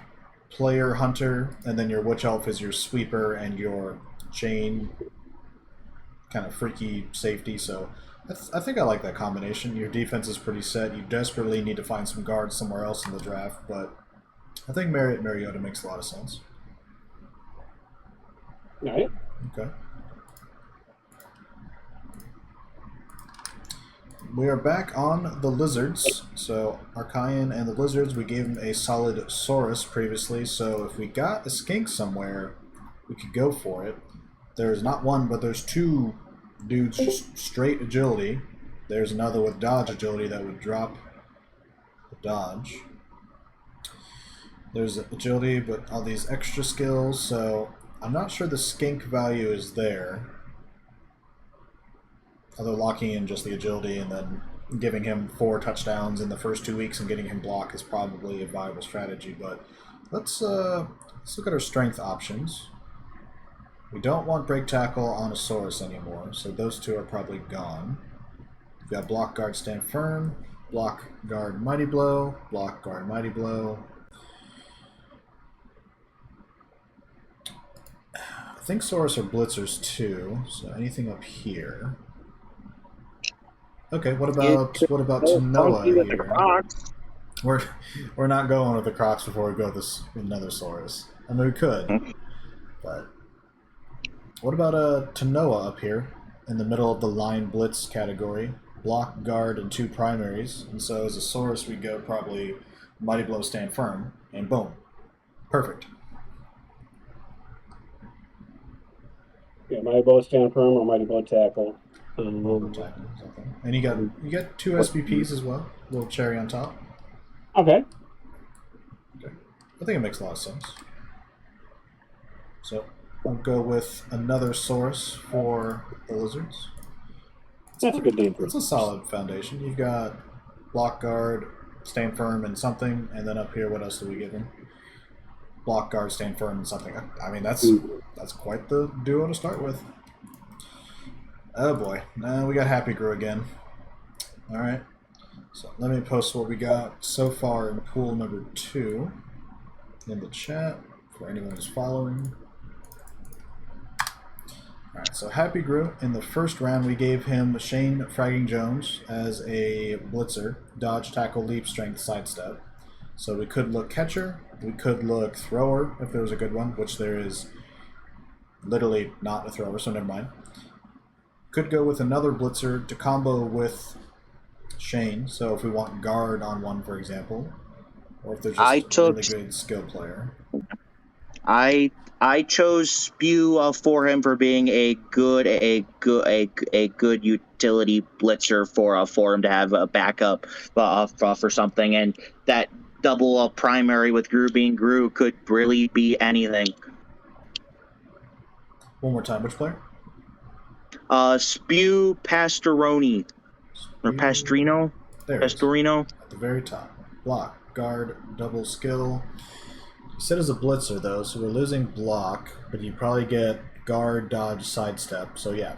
player hunter, and then your witch elf is your sweeper and your chain kind of freaky safety. So I think I like that combination. Your defense is pretty set. You desperately need to find some guards somewhere else in the draft, but I think Mariota makes a lot of sense. All right. Okay. We are back on the lizards. So Archaean and the lizards, we gave him a solid Saurus previously, so if we got a skink somewhere, we could go for it. There's not one, but there's 2 dudes just straight agility. There's another with dodge agility that would drop the dodge. There's agility, but all these extra skills, so I'm not sure the skink value is there. Although locking in just the agility and then giving him 4 touchdowns in the first 2 weeks and getting him block is probably a viable strategy. But let's look at our strength options. We don't want break tackle on a Saurus anymore, so those 2 are probably gone. We've got block guard stand firm, block guard mighty blow, block guard mighty blow. I think Saurus are blitzers too, so anything up here. Okay, what about Tanoa here? We're not going with the Crocs before we go with another Saurus. I mean, we could, but what about Tanoa up here in the middle of the line blitz category? Block, guard, and 2 primaries. And so as a Saurus, we go probably mighty blow, stand firm, and boom, perfect. Yeah, mighty blow, stand firm, or mighty blow tackle. And you got 2 SPPs as well. A little cherry on top. Okay. I think it makes a lot of sense. So I'll go with another Saurus for the lizards. That's a good name. It's a solid foundation. You've got block guard, stand firm, and something, and then up here, what else do we give him? Block guard, stand firm, and something. I mean, that's quite the duo to start with. Oh boy, we got Happy Grew again. Alright, so let me post what we got so far in pool number 2 in the chat for anyone who's following. Alright, so Happy Grew, in the first round we gave him Shane Fragging Jones as a blitzer, dodge, tackle, leap, strength, sidestep. So we could look catcher, we could look thrower if there was a good one, which there is literally not a thrower, so never mind. Could go with another blitzer to combo with Shane, so if we want guard on one, for example, or if there's just a really good skill player. I chose Spew for him for being a good utility blitzer for him to have a backup for something, and that double primary with Gru being Gru could really be anything. One more time, which player? Spew Pastoroni or Pastrino. There it is. Pastorino. At the very top. Block, guard, double skill. You said as a blitzer, though, so we're losing block, but you probably get guard, dodge, sidestep. So, yeah,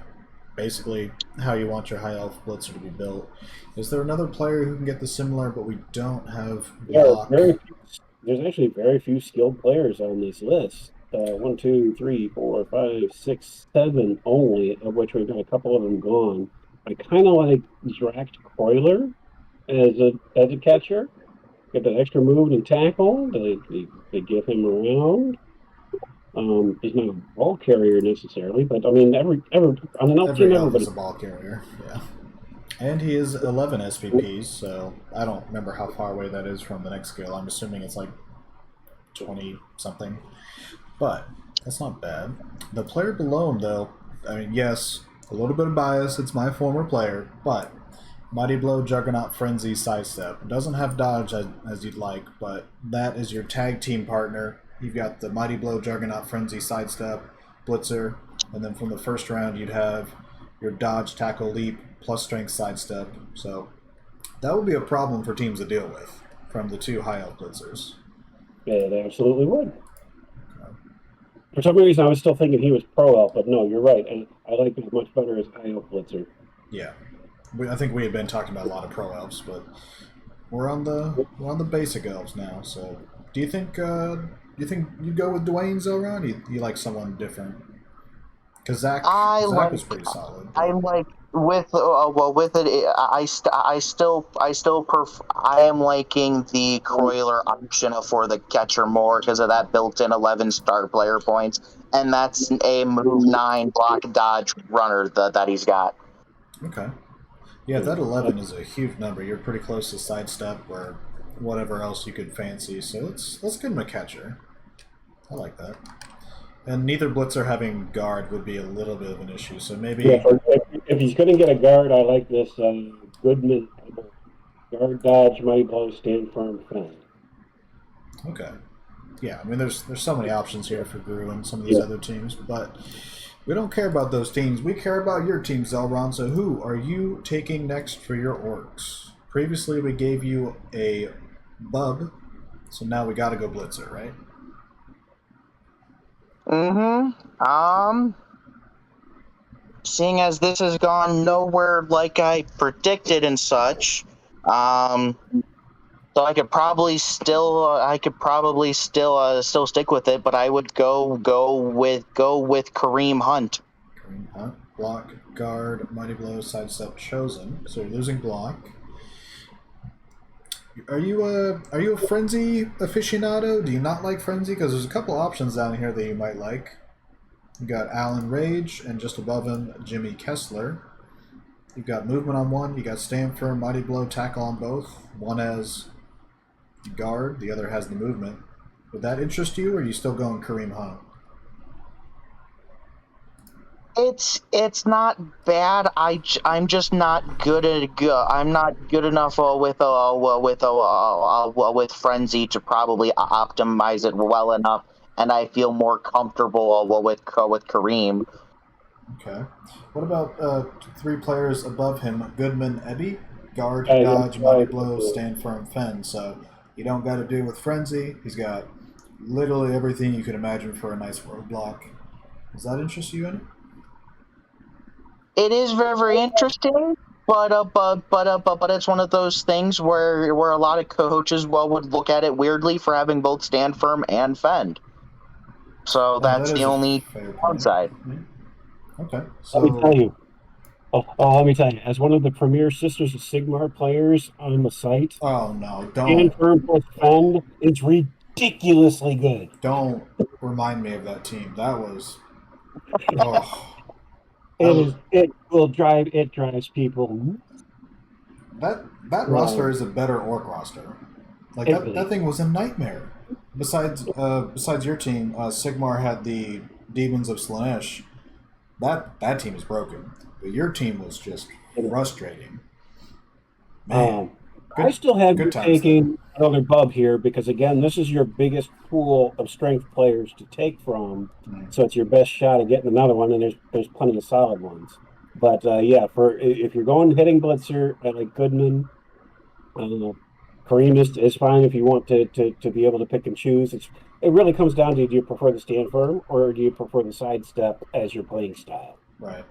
basically how you want your high elf blitzer to be built. Is there another player who can get the similar, but we don't have block? There's actually very few skilled players on this list. 1, 2, 3, 4, 5, 6, 7 only, of which we've got a couple of them gone. I kind of like Drax Croyler as a catcher. Get that extra move and tackle. They give him around. He's not a ball carrier necessarily, but I mean, every on an elf team, everybody is a ball carrier. Yeah, and he is 11 SPPs, so I don't remember how far away that is from the next skill. I'm assuming it's like 20 something, but that's not bad. The player below him, though, I mean, yes, a little bit of bias. It's my former player, but Mighty Blow, Juggernaut, Frenzy, Sidestep. Doesn't have dodge as you'd like, but that is your tag team partner. You've got the Mighty Blow, Juggernaut, Frenzy, Sidestep, Blitzer, and then from the first round you'd have your dodge, tackle, leap, plus strength, sidestep. So that would be a problem for teams to deal with from the two high elf blitzers. Yeah, they absolutely would. Okay. For some reason, I was still thinking he was pro elf, but no, you're right. And I like him much better as high elf blitzer. Yeah. I think we had been talking about a lot of pro elves, but we're on the basic elves now. So, do you think you'd go with Dwayne Zoran? You like someone different? Because Zach was pretty solid. I like with it. I am liking the Croyler option for the catcher more because of that built-in 11 star player points, and that's a move 9 block dodge runner that he's got. Okay. Yeah, that 11 is a huge number. You're pretty close to sidestep or whatever else you could fancy. So let's give him a catcher. I like that. And neither blitzer having guard would be a little bit of an issue. So maybe if he's going to get a guard, I like this Goodman guard, dodge, mighty blow, stand firm, fend. Okay. Yeah, I mean there's so many options here for Gru and some of these other teams, but we don't care about those teams. We care about your team, Zelron. So who are you taking next for your orcs? Previously, we gave you a bub, so now we got to go blitzer, right? Seeing as this has gone nowhere like I predicted and such, so I could probably still stick with it, but I would go with Kareem Hunt. Kareem Hunt, block, guard, mighty blow, sidestep, chosen. So you're losing block. Are you a frenzy aficionado? Do you not like frenzy? Because there's a couple options down here that you might like. You got Alan Rage, and just above him, Jimmy Kessler. You've got movement on one. You got stand firm, mighty blow, tackle on both. One has guard, the other has the movement. Would that interest you, or are you still going Kareem Hunt? It's not bad. I'm just not good at I'm not good enough with frenzy to probably optimize it well enough, and I feel more comfortable with Kareem. Okay. What about 3 players above him? Goodman, Ebby, guard, dodge, mighty blow, stand firm, fend. So you don't got to deal with frenzy. He's got literally everything you could imagine for a nice roadblock. Does that interest you any? It is very, very interesting, but it's one of those things where a lot of coaches would look at it weirdly for having both stand firm and fend. So that's the only downside. Okay. So let me tell you. Let me tell you. As one of the premier Sisters of Sigmar players on the site, oh no, don't. Stand firm plus fend, it's ridiculously good. Don't remind me of that team. That was. Oh. It drives people. That roster is a better orc roster. Like that thing was a nightmare. besides your team, Sigmar had the Demons of Slanesh. That team is broken, but your team was just frustrating. Man, Um, I good still have good you times though. taking another bub here because again, this is your biggest pool of strength players to take from. Mm, So it's your best shot at getting another one, and there's plenty of solid ones. But yeah, for if you're going hitting blitzer, I like Goodman. Uh, Kareem is fine if you want to be able to pick and choose. It really comes down to do you prefer the stand firm or do you prefer the sidestep as your playing style? right.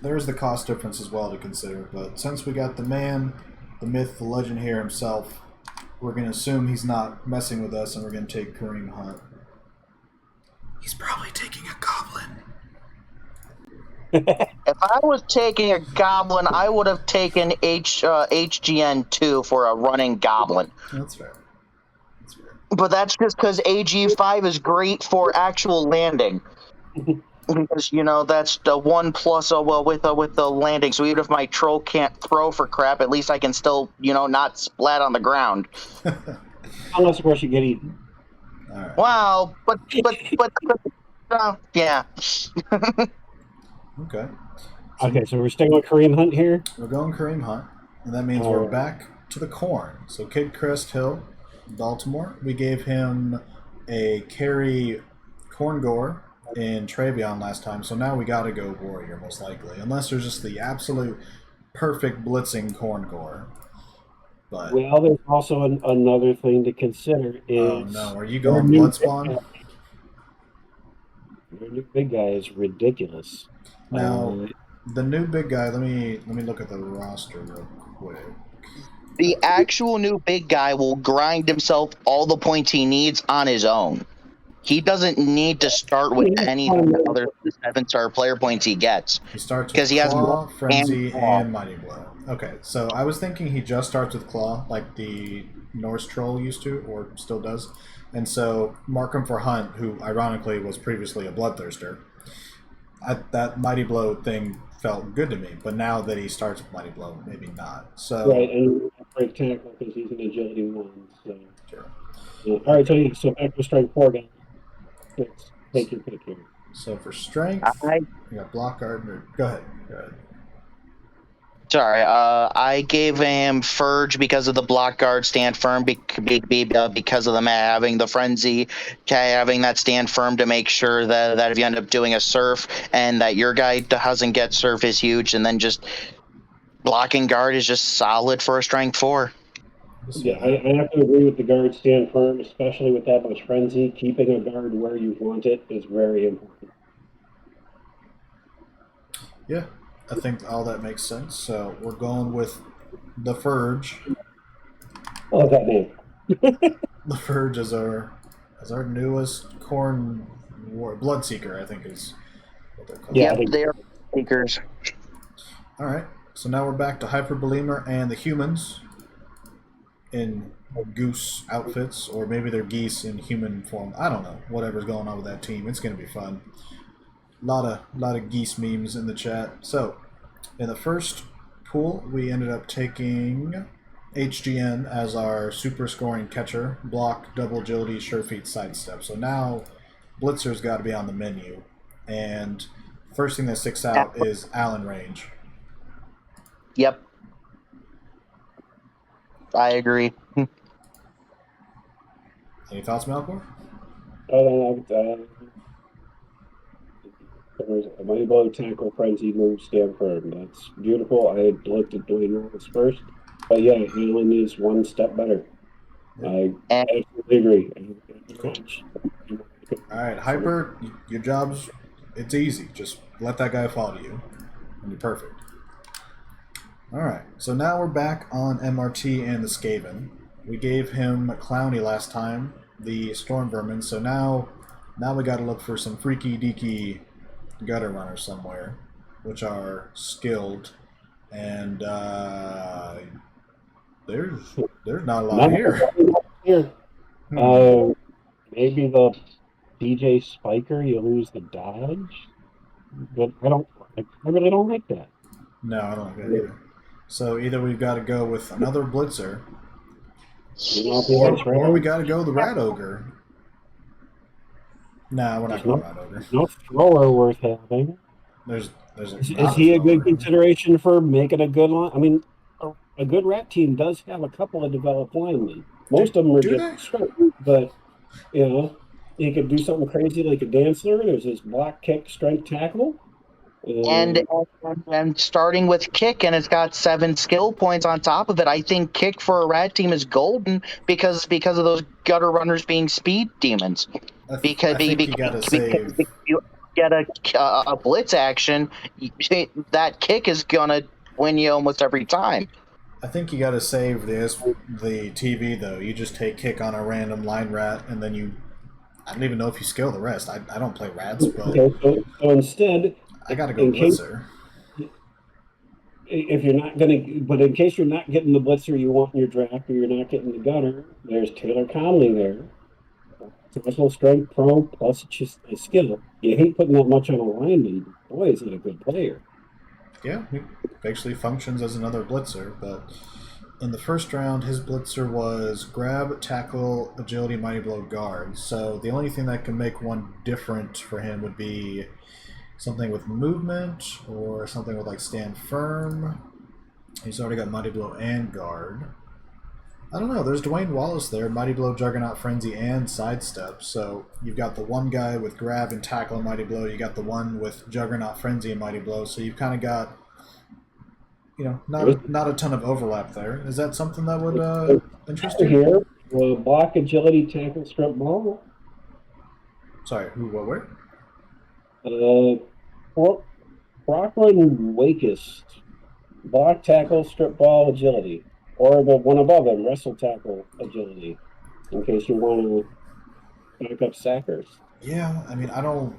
There is the cost difference as well to consider, but since we got the man, the myth, the legend here himself, we're going to assume he's not messing with us, and we're going to take Kareem Hunt. He's probably taking a goblin. If I was taking a goblin, I would have taken HGN2 for a running goblin. That's fair. That's fair. But that's just because AG5 is great for actual landing. Because that's the one plus well with the landing. So even if my troll can't throw for crap, at least I can still not splat on the ground. Unless of course you get eaten. All right. Wow, but yeah. Okay. So Okay, so we're staying with Kareem Hunt here. we're going Kareem Hunt, and that means All we're right. back to the corn. So Kid Crest Hill, Baltimore. We gave him a carry corn gore in Travion last time, so now we got to go warrior most likely, unless there's just the absolute perfect blitzing corn gore. But Well, there's also another thing to consider oh is no, are you your going new blood spawn? your new big guy is ridiculous. Now the new big guy. Let me look at the roster real quick. The actual new big guy will grind himself all the points he needs on his own. He doesn't need to start with anything other than the 7-star player points he gets. He starts Because with he has Claw, and Frenzy, claw. and Mighty Blow. Okay, so I was thinking he just starts with Claw, like the Norse Troll used to, or still does. And so mark him for Hunt, who ironically was previously a Bloodthirster. That Mighty Blow thing felt good to me, but now that he starts with Mighty Blow, maybe not. Right, So, and break tackle because he's an agility one. So, sure. all right, Okay. so back to strength four guys. Let's take your pick here. So for strength, I we got block guard. Go ahead. Go ahead. Sorry, I gave him Furge because of the block guard stand firm, because of them having the frenzy, having that stand firm to make sure that if you end up doing a surf and that your guy doesn't get surf is huge, and then just blocking guard is just solid for a strength 4. We'll see Yeah, that. I have to agree with the guard stand firm, especially with that much frenzy. Keeping a guard where you want it is very important. Yeah, I think all that makes sense. So we're going with the Furge. Oh, that name. The Furge is our newest corn Bloodseeker, I think is what they're called. Yeah, I Yep, think they are speakers. All right, so now we're back to Hyper Beliemer and the humans in goose outfits, or maybe they're geese in human form. I don't know. Whatever's going on with that team, it's gonna be fun. Lot of geese memes in the chat. So in the first pool, we ended up taking HGN as our super scoring catcher, block, double agility, sure feet, sidestep. So now Blitzer's got to be on the menu. And first thing that sticks out is Allen range. Yep, I agree. Any thoughts, Malcor? there's a mighty blow, tackle, frenzy, move, stand firm. That's beautiful. I had looked at Dwayne Wallace first, but yeah, Allen is one step better. Yep. I And absolutely agree. Cool. All right, Hyper, your job's it's easy. Just let that guy follow you, and you're perfect. All right, so now we're back on MRT and the Skaven. We gave him Clowny last time, the Storm Vermin. So now we got to look for some freaky deaky gutter runners somewhere, which are skilled, and there's not a lot Not here. here. Hmm. Maybe the DJ Spiker, you lose the dodge, but I really don't like that. No, I don't like that either. So either we've got to go with another Blitzer, You know, if he likes Or we rat, got to go the Rat Ogre. Nah, we're not there's going no Rat Ogre. no thrower worth having. There's Is not a he a good thrower. consideration for making a good line? I mean, a good rat team does have a couple of developed linemen. Do, Most of them are do just they? strength, but you know, he could do something crazy like a dancer. There's his block kick strength tackle. And, Uh, and starting with kick, and it's got 7 skill points on top of it. I think kick for a rat team is golden because of those gutter runners being speed demons. Because, I think you got to because save. if you get a blitz action, that kick is gonna win you almost every time. I think you got to save the TV though. You just take kick on a random line rat, and then you. I don't even know if you skill the rest. I don't play rats, but okay, so instead, I got to go in case Blitzer. if you're not going to, but in case you're not getting the blitzer you want in your draft, or you're not getting the gunner, there's Taylor Conley there. Physical strength pro plus just a skill. You hate putting that much on a lineman, but boy, is he a good player. Yeah, he basically functions as another Blitzer, but in the first round, his Blitzer was grab, tackle, agility, mighty blow, guard. So the only thing that can make one different for him would be something with movement or something with like stand firm. He's already got mighty blow and guard. I don't know. There's Dwayne Wallace there, Mighty Blow, Juggernaut Frenzy, and Sidestep. So you've got the one guy with Grab and Tackle and Mighty Blow. You got the one with Juggernaut Frenzy and Mighty Blow. So you've kind of got, not a ton of overlap there. Is that something that would interest you? Here, block, agility, tackle, strip ball. Sorry, who, what, where? Brocklin Wakest, block, tackle, strip ball, agility, or the one above him, wrestle, tackle, agility. In case you want to back up sackers. Yeah, I mean, I don't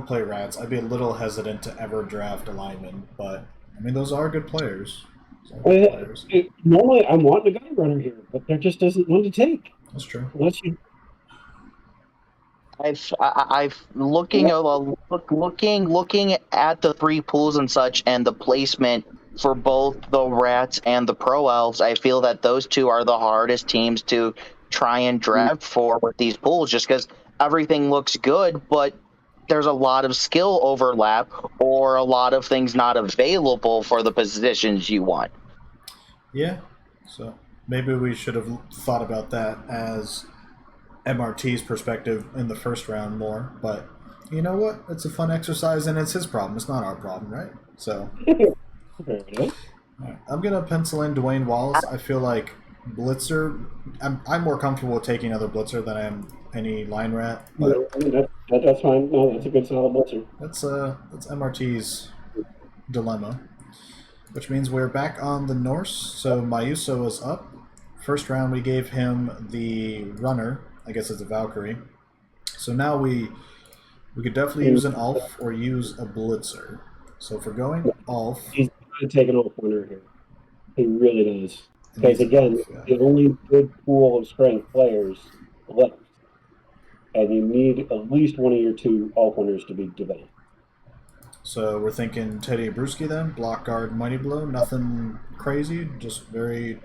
play rats. I'd be a little hesitant to ever draft a lineman, but I mean, those are good players. Normally, I'm wanting a gun runner here, but there just isn't one to take. That's true. Unless you I've looking at the 3 pools and such, and the placement for both the rats and the pro elves. I feel that those two are the hardest teams to try and draft for with these pools, just because everything looks good, but there's a lot of skill overlap or a lot of things not available for the positions you want. Yeah, so maybe we should have thought about that as MRT's perspective in the first round more, but you know what? It's a fun exercise, and it's his problem. It's not our problem, right? So, right. I'm gonna pencil in Dwayne Wallace. I feel like Blitzer. I'm more comfortable with taking another Blitzer than I am any line rat. But that's fine. No, that's a good solid Blitzer. That's MRT's dilemma, which means we're back on the Norse. So Mayuso is up. First round, we gave him the runner. I guess it's a Valkyrie. So now we could definitely use an Ulf or use a Blitzer. So if we're going Ulf, he's got to take an Ulf winner here. He really does. Because again, the only good pool of strength players left, and you need at least one of your 2 Ulf winners to be developed. So we're thinking Teddy Bruschi then, block guard, mighty blow, nothing crazy, just very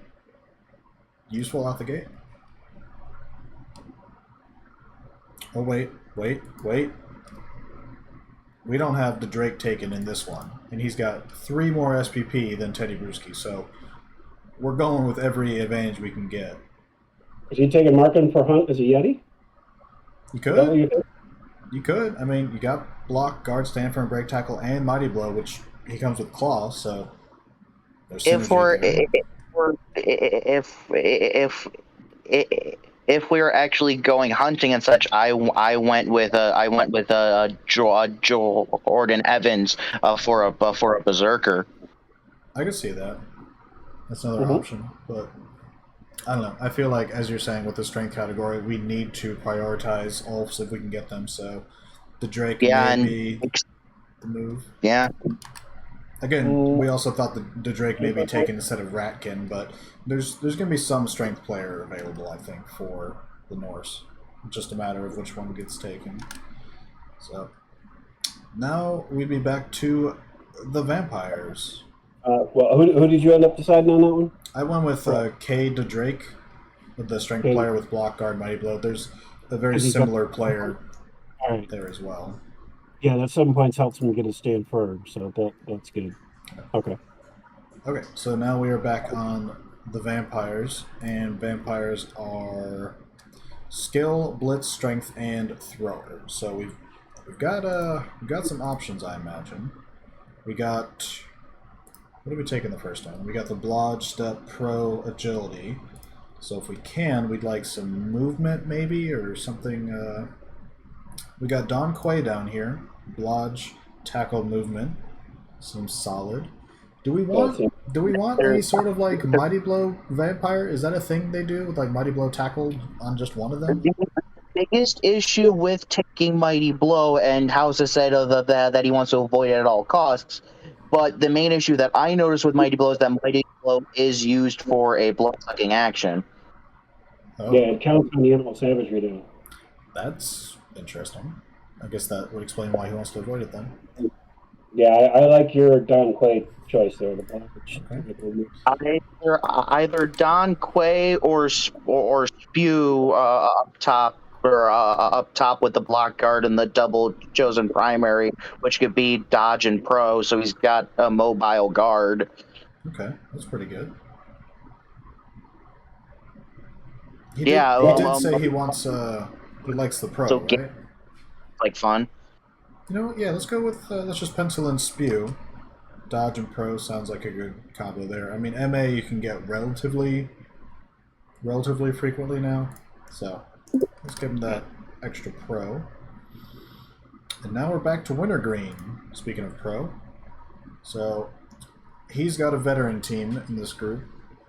useful out the gate. Oh wait. We don't have the Drake taken in this one, and he's got 3 more SPP than Teddy Bruschi, so we're going with every advantage we can get. Is he taking Markin for Hunt as a Yeti? You could. You could. I mean, you got block, guard, stand firm, break tackle, and mighty blow, which he comes with claw. So if we were actually going hunting and such, I went with Jordan Evans for a berserker. I could see that. That's another option, but I don't know. I feel like, as you're saying, with the strength category, we need to prioritize Ulfs if we can get them. So the Drake may be the move. Yeah. Again, we also thought the Drake may be taken instead of Ratkin, but there's going to be some strength player available, I think, for the Norse. It's just a matter of which one gets taken. So now we'd be back to the vampires. Well, who did you end up deciding on that one? I went with K to Drake. with the strength Okay. player with block, guard, mighty blow. There's a very He's got- similar player All right. there as well. Yeah, that 7 points helps him get his stand firm, so that's good. Okay. Okay, so now we are back on the vampires, and vampires are skill, blitz, strength, and thrower. So we've got some options, I imagine. We got, what did we take in the first one? We got the blodge, step, pro, agility. So if we can, we'd like some movement maybe, or something. We got Don Quay down here. Blodge, tackle, movement. Seems solid. Do we want any sort of like mighty blow vampire? Is that a thing they do with like mighty blow tackle on just one of them? The biggest issue with taking Mighty Blow, and House has said that he wants to avoid it at all costs. But the main issue that I noticed with Mighty Blow is that Mighty Blow is used for a blood sucking action. Oh, Yeah, it counts on the animal savagery now. that's interesting. I guess that would explain why he wants to avoid it then. Yeah, I like your Don Clay choice there. The blodge. Okay. Either Don Quay or Spew up top, or up top with the block guard and the double chosen primary, which could be dodge and pro. So he's got a mobile guard. Okay, that's pretty good. He did say he wants he likes the pro, so right? Like fun. You know what? Yeah, let's go with let's just pencil in spew. Dodge and pro sounds like a good combo there. I mean, MA you can get relatively frequently now, so let's give him that extra pro. And now we're back to Wintergreen. Speaking of pro, so he's got a veteran team in this group.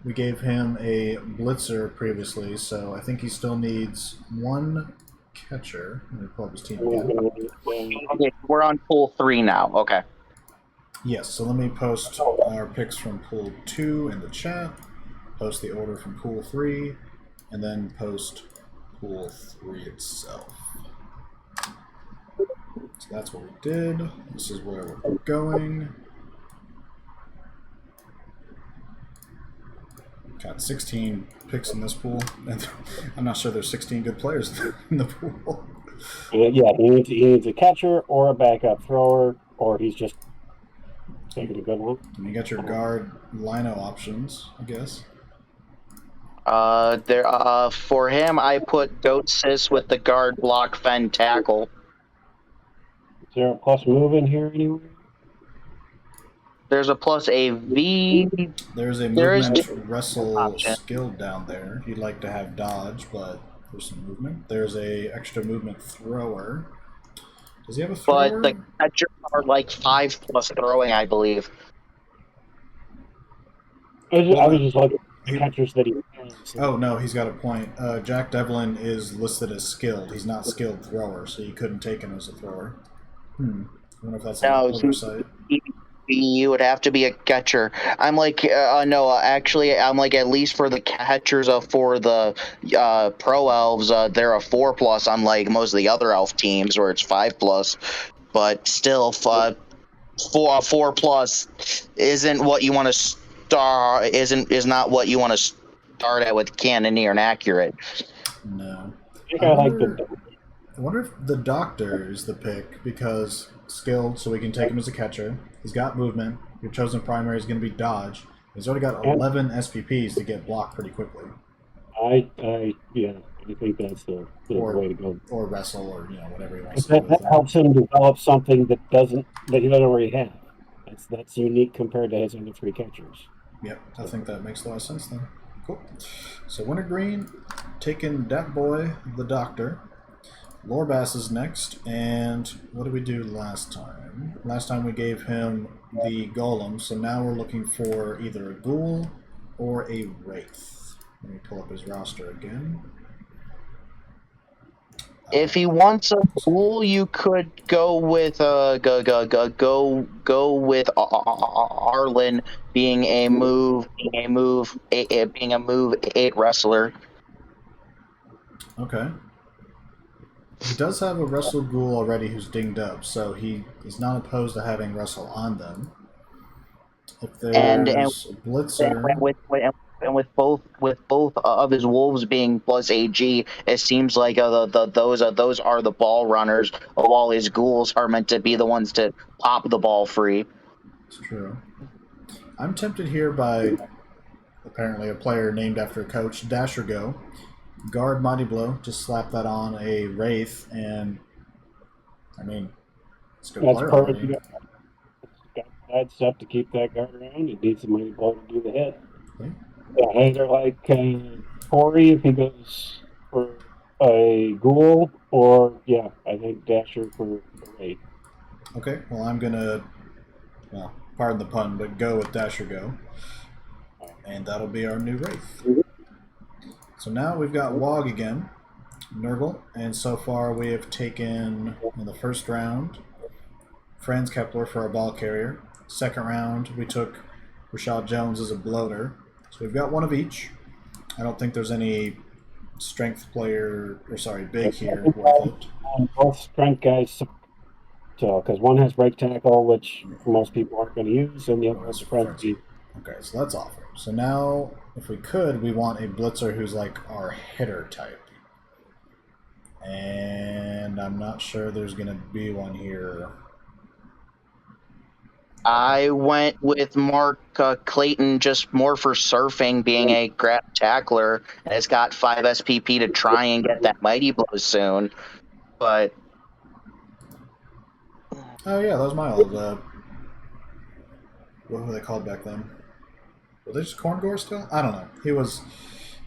We gave him a blitzer previously, so I think he still needs one catcher. Let me pull up his team again. Okay, we're on pool 3 now. Okay. Yes, so let me post our picks from pool 2 in the chat, post the order from pool 3, and then post pool 3 itself. So that's what we did. This is where we're going. Got 16 picks in this pool, and I'm not sure there's 16 good players in the pool. Yeah, he needs a catcher or a backup thrower, or he's just taking a good one. And you got your guard lino options, I guess. For him, I put Goat Sis with the guard block fend tackle. Is there a plus move in here anywhere? There's a plus AV. There's a movement wrestle skill down there. He'd like to have dodge, but there's some movement. There's a extra movement thrower. Does he have a thrower? But the catchers are like 5+ throwing, I believe. I was just looking at the catchers that he has. Oh, no, he's got a point. Jack Devlin is listed as skilled. He's not skilled thrower, so you couldn't take him as a thrower. I wonder if that's an oversight. You would have to be a catcher. I'm like, no, actually, I'm like, at least for the catchers for the pro elves, they're a 4+, unlike most of the other elf teams where it's 5+. But still, 4+ isn't what you want to start. Is not what you want to start at with Cannoneer and Accurate. No. I wonder if the Doctor is the pick, because skilled, so we can take him as a catcher. He's got movement. Your chosen primary is going to be dodge. He's already got 11 SPPs to get blocked pretty quickly. I think that's the way to go. Or wrestle, or whatever he wants to do. That helps him develop something that he doesn't already have. That's unique compared to his other 3 catchers. Yep, I think that makes a lot of sense then. Cool. So Wintergreen taking that boy, the Doctor. Lorebass is next, and what did we do last time? Last time we gave him the Golem, so now we're looking for either a Ghoul or a Wraith. Let me pull up his roster again. If he wants a Ghoul, you could go with Arlen being a move 8 wrestler. Okay. He does have a Wrestle Ghoul already who's dinged up, so he is not opposed to having Wrestle on them. If there's a Blitzer... And with both of his wolves being plus AG, it seems like those are the ball runners. Of all his ghouls are meant to be the ones to pop the ball free. It's true. I'm tempted here by apparently a player named after a coach, Dasher Go. Guard Mighty Blow, just slap that on a Wraith, and I mean, it's a good That's player perfect. already. You got side step to keep that guard around. It needs somebody to do the hit. Yeah. Yeah, either like Corey if he goes for a ghoul, or yeah, I think Dasher for raid. Okay, well, I'm gonna, well, pardon the pun, but go with Dasher Go, and that'll be our new Wraith. So now we've got Wog again, Nurgle, and so far we have taken in the first round Franz Kepler for our ball carrier. Second round we took Rashad Jones as a bloater. So we've got one of each. I don't think there's any strength player, or sorry, big here worth it. Both strength guys, so because one has break tackle, which most people aren't going to use, and the other Oh, has it's frenzy. Okay, so that's awful. So now, if we could, we want a blitzer who's like our hitter type. And I'm not sure there's going to be one here. I went with Mark Clayton just more for surfing, being a grab tackler, and it's got 5 SPP to try and get that mighty blow soon. But Oh yeah, that was my old. What were they called back then? Were they just Corngore still? I don't know. He was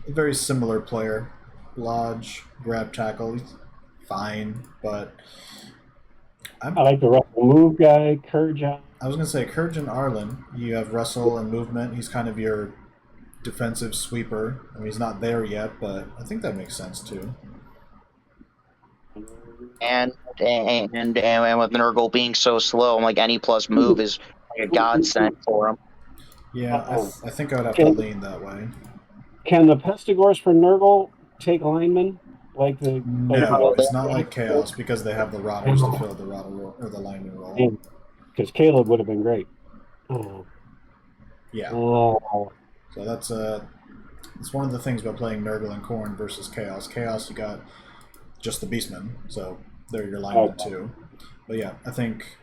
a very similar player. Lodge, grab tackle, he's fine, but I like the Russell move guy, Kurjan. I was gonna say Kurjan Arlen. You have Russell and movement. He's kind of your defensive sweeper. I mean, he's not there yet, but I think that makes sense too. and with Nurgle being so slow, I'm like any plus move is like a godsend for him. Yeah, I think I would have to Can, lean that way. can the Pestigors for Nurgle take linemen like the No, it's not like Chaos because they have the Rotters to fill the Rotter role, or the lineman role. because Caleb would have been great. Oh. Yeah. Oh. So that's it's one of the things about playing Nurgle and Corn versus Chaos. Chaos, you got just the Beastmen, so they're your linemen too. But yeah, I think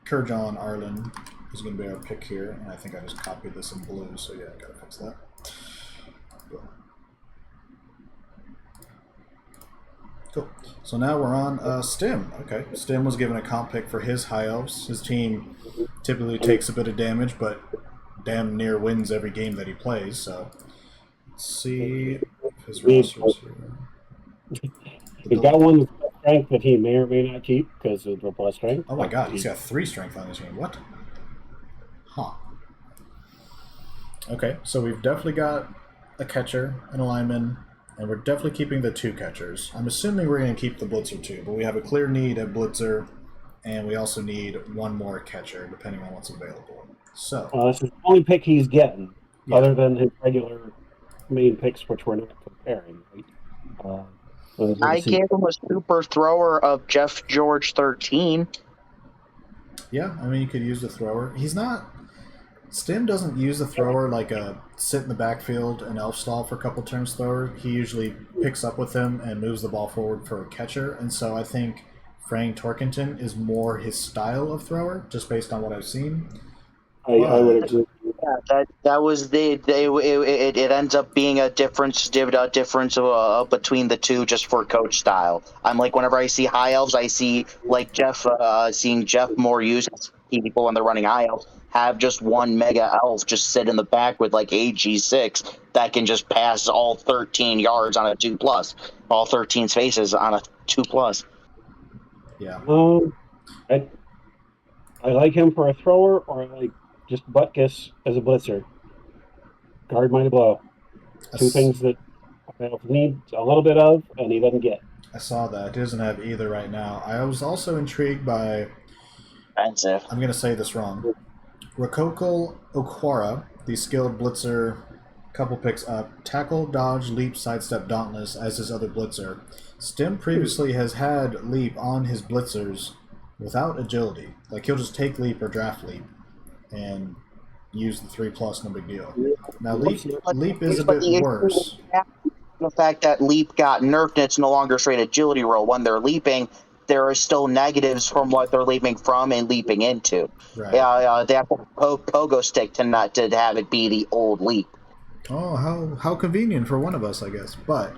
Kurjan Arlen is going to be our pick here, and I think I just copied this in blue, so yeah, I gotta fix that. Cool. So now we're on Stim. Okay, Stim was given a comp pick for his High Elves. His team typically takes a bit of damage, but damn near wins every game that he plays. So let's see if his roster's here. He got one strength that he may or may not keep because of the plus strength. Oh my god, he's got 3 strength on his team. What? Huh. Okay, so we've definitely got a catcher, an lineman, and we're definitely keeping the 2 catchers. I'm assuming we're going to keep the blitzer too, but we have a clear need at blitzer, and we also need one more catcher, depending on what's available. So this is the only pick he's getting, other than his regular main picks, which we're not comparing. Right? I gave him a super thrower of Jeff George 13. Yeah, I mean, you could use the thrower. He's not. Stim doesn't use the thrower like a sit in the backfield and elf stall for a couple turns thrower. He usually picks up with him and moves the ball forward for a catcher. And so I think Frank Torkington is more his style of thrower, just based on what I've seen. I would agree. Yeah, that was it ends up being a difference between the two just for coach style. I'm like whenever I see high elves, I see like seeing Jeff more use people when they're running high elves have just one mega elf just sit in the back with like AG6 that can just pass all 13 yards on a 2+, all 13 spaces on a 2+. Yeah. I like him for a thrower, or I like just Butkus as a blitzer. Guard might blow. 2 things that needs a little bit of, and he doesn't get. I saw that. He doesn't have either right now. I was also intrigued by. Expensive. I'm going to say this wrong. Rokoko Okwara, the skilled blitzer, couple picks up. Tackle, dodge, leap, sidestep, dauntless as his other blitzer. Stim previously has had leap on his blitzers without agility. Like he'll just take leap or draft leap, and use the 3+, no big deal. Yeah, Now But, leap is a but bit the issue with worse. that, the fact that leap got nerfed and it's no longer a straight agility roll. When they're leaping, there are still negatives from what they're leaping from and leaping into. Right. They have to pogo stick to not to have it be the old leap. Oh, how convenient for one of us, I guess. But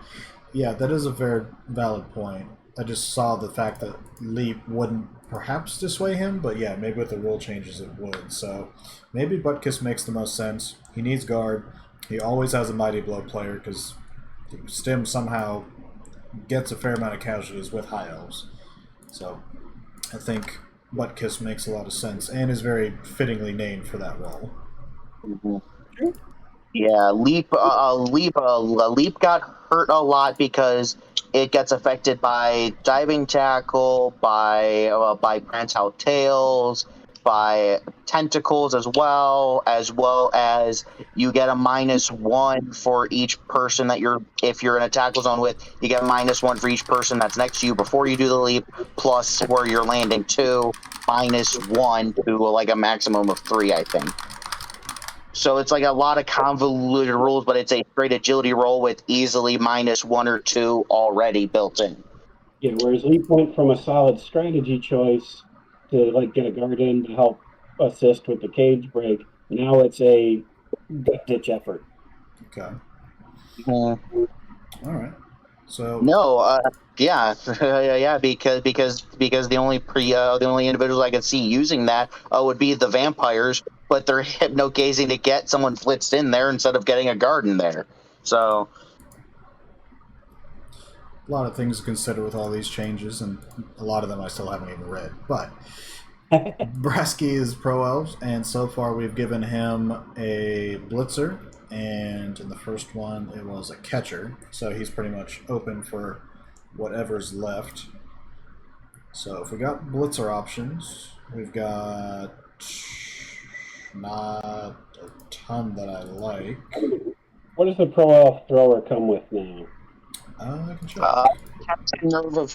yeah, that is a very valid point. I just saw the fact that leap wouldn't perhaps dissuade him, but yeah, maybe with the rule changes it would. So maybe Buttkiss makes the most sense. He needs guard. He always has a mighty blow player because Stim somehow gets a fair amount of casualties with high elves. So I think Buttkiss makes a lot of sense and is very fittingly named for that role. Mhm. Yeah, leap got hurt a lot because it gets affected by diving tackle, by branch out tails, by tentacles as well as you get a -1 for each person that you're if you're in a tackle zone with. You get a -1 for each person that's next to you before you do the leap, plus where you're landing too, -1 to like a maximum of 3, I think. So it's like a lot of convoluted rules, but it's a straight agility roll with easily -1 or 2 already built in. Yeah, whereas Leap went from a solid strategy choice to like get a guard in to help assist with the cage break. Now it's a gut ditch effort. Okay. Mhm. All right. So No, yeah, yeah, because the only individuals I could see using that would be the vampires, but they're hypno gazing to get someone blitzed in there instead of getting a guard in there. So a lot of things to consider with all these changes, and a lot of them I still haven't even read. But Brasky is pro elves, and so far we've given him a blitzer, and in the first one it was a catcher, so he's pretty much open for whatever's left. So if we got blitzer options, we've got not a ton that I like. What does the Pro Elf thrower come with now? I can check. uh,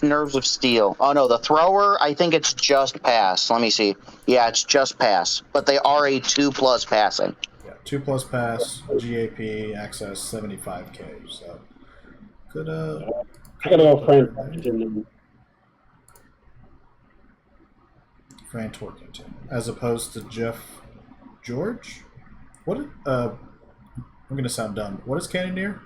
nerves of steel. Oh no, the thrower. I think it's just pass. Let me see. Yeah, it's just pass, but they are a 2+ passing. Yeah, 2+ pass, GAP, access 75k. So could I could gotta be a go player Frank in there. Washington. Fran Torkington, as opposed to Jeff George. What? I'm gonna sound dumb. What is Cannoneer?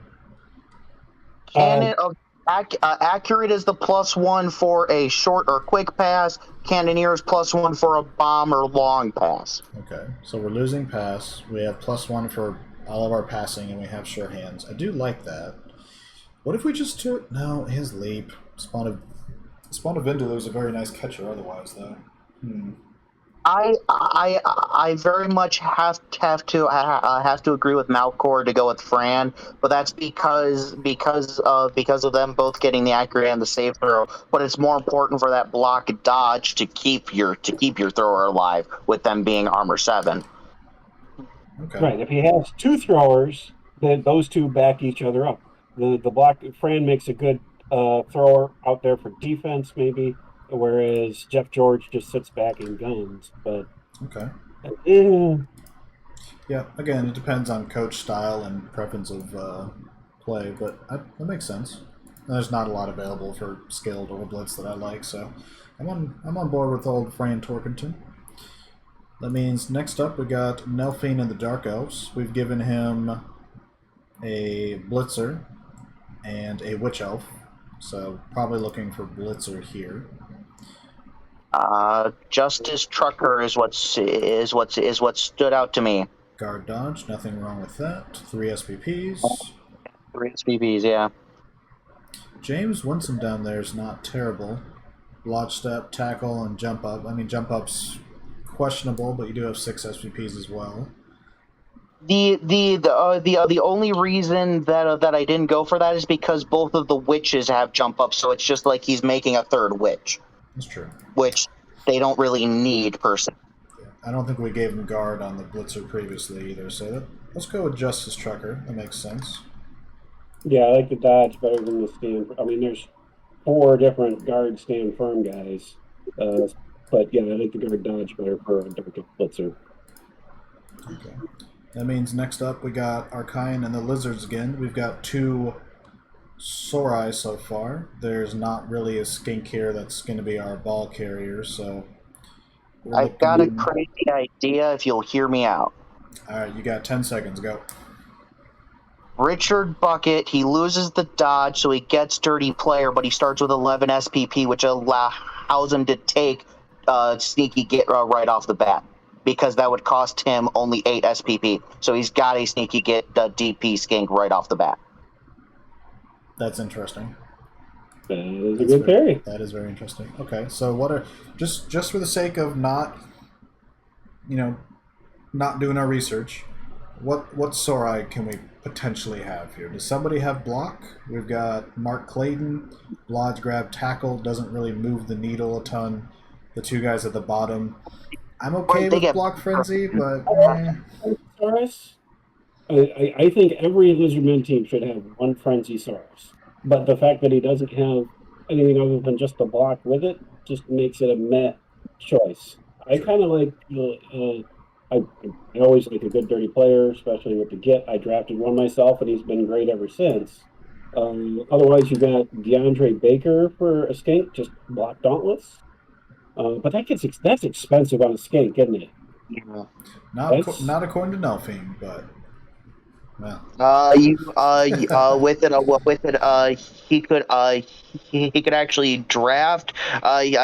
Uh, Cannon of accurate is the +1 for a short or quick pass. Cannoneer is +1 for a bomb or long pass. Okay, so we're losing pass. We have +1 for all of our passing, and we have sure hands. I do like that. What if we just took no his leap? Spawn of Vindaloo is a very nice catcher. Otherwise, though. I very much have to agree with Malcor to go with Fran, but that's because of them both getting the accurate and the safe throw. But it's more important for that block dodge to keep your thrower alive with them being armor 7. Okay. right. If he has two throwers, then those two back each other up. The block Fran makes a good thrower out there for defense, maybe, whereas Jeff George just sits back and guns. But Okay. eh, Yeah. Again, it depends on coach style and preference of play, but that makes sense. And there's not a lot available for skilled or blitz that I like, so I'm on board with old Fran Torkington. That means next up we got Nelphine and the Dark Elves. We've given him a Blitzer and a Witch Elf, so probably looking for Blitzer here. Justice Trucker is what stood out to me. Guard Dodge, nothing wrong with that. 3 SPPs. 3 SPBs, yeah. James Winsome down there is not terrible. Lodge Step, Tackle, and Jump Up. I mean, Jump Up's questionable, but you do have 6 SPPs as well. The only reason that I didn't go for that is because both of the witches have jump up, so it's just like he's making a third witch, That's true. which they don't really need per se. Yeah. I don't think we gave him guard on the Blitzer previously either, so let's go with Justice Trucker. That makes sense. yeah, I like the dodge better than the stand. I mean, there's four different guard stand firm guys, but yeah, I like the guard dodge better for a Dark Elf Blitzer. Okay. That means next up we got Archaean and the Lizards again. We've got two Sorai so far. There's not really a skink here that's going to be our ball carrier, so we're I've got a looking. crazy idea if you'll hear me out. All right, you got 10 seconds. Go. Richard Bucket, he loses the dodge, so he gets dirty player, but he starts with 11 SPP, which allows him to take sneaky get right off the bat, because that would cost him only 8 SPP. So he's got a sneaky get DP skink right off the bat. That's interesting. That is a good theory. That is very interesting. Okay, so what are just for the sake of not, not doing our research, what Sorai can we potentially have here? Does somebody have block? We've got Mark Clayton, Lodge grab tackle, doesn't really move the needle a ton. The two guys at the bottom. I'm okay with block frenzy, but Saurus? I think every Lizardman team should have one Frenzy Saurus. But the fact that he doesn't have anything other than just the block with it just makes it a meh choice. I kind of like, I always like a good dirty player, especially with the Git. I drafted one myself, and he's been great ever since. Otherwise, you got DeAndre Baker for a skink, just block Dauntless. But that's expensive on a skink, isn't it? Yeah. not according to Nelphine, but well. He could actually draft.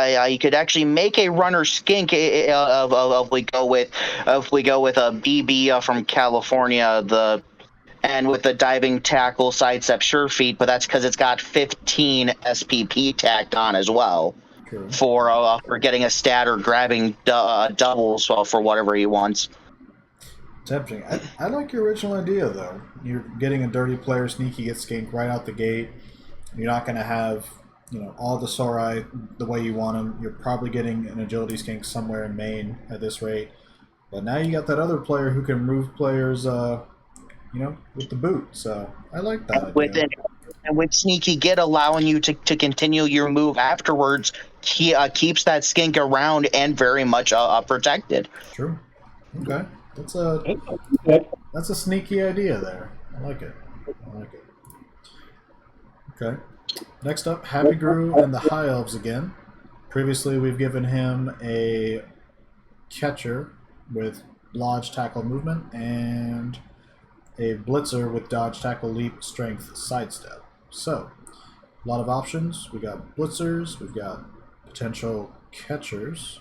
He could actually make a runner skink. If we go with a BB from California, and with the diving tackle sidestep sure feet, but that's because it's got 15 SPP tacked on as well. True. For getting a stat or grabbing doubles for whatever he wants. Tempting. I like your original idea though. You're getting a dirty player sneaky get skink right out the gate. You're not going to have all the Sorai the way you want them. You're probably getting an agility skink somewhere in Maine at this rate. But now you got that other player who can move players, with the boot. So I like that idea. And with sneaky get allowing you to continue your move afterwards, he keeps that skink around and very much protected. True. Okay. That's a sneaky idea there. I like it. Okay. Next up, Happy Grew and the High Elves again. Previously, we've given him a catcher with Lodge tackle movement and a blitzer with dodge tackle leap strength sidestep. So, a lot of options. We got blitzers, we've got potential catchers.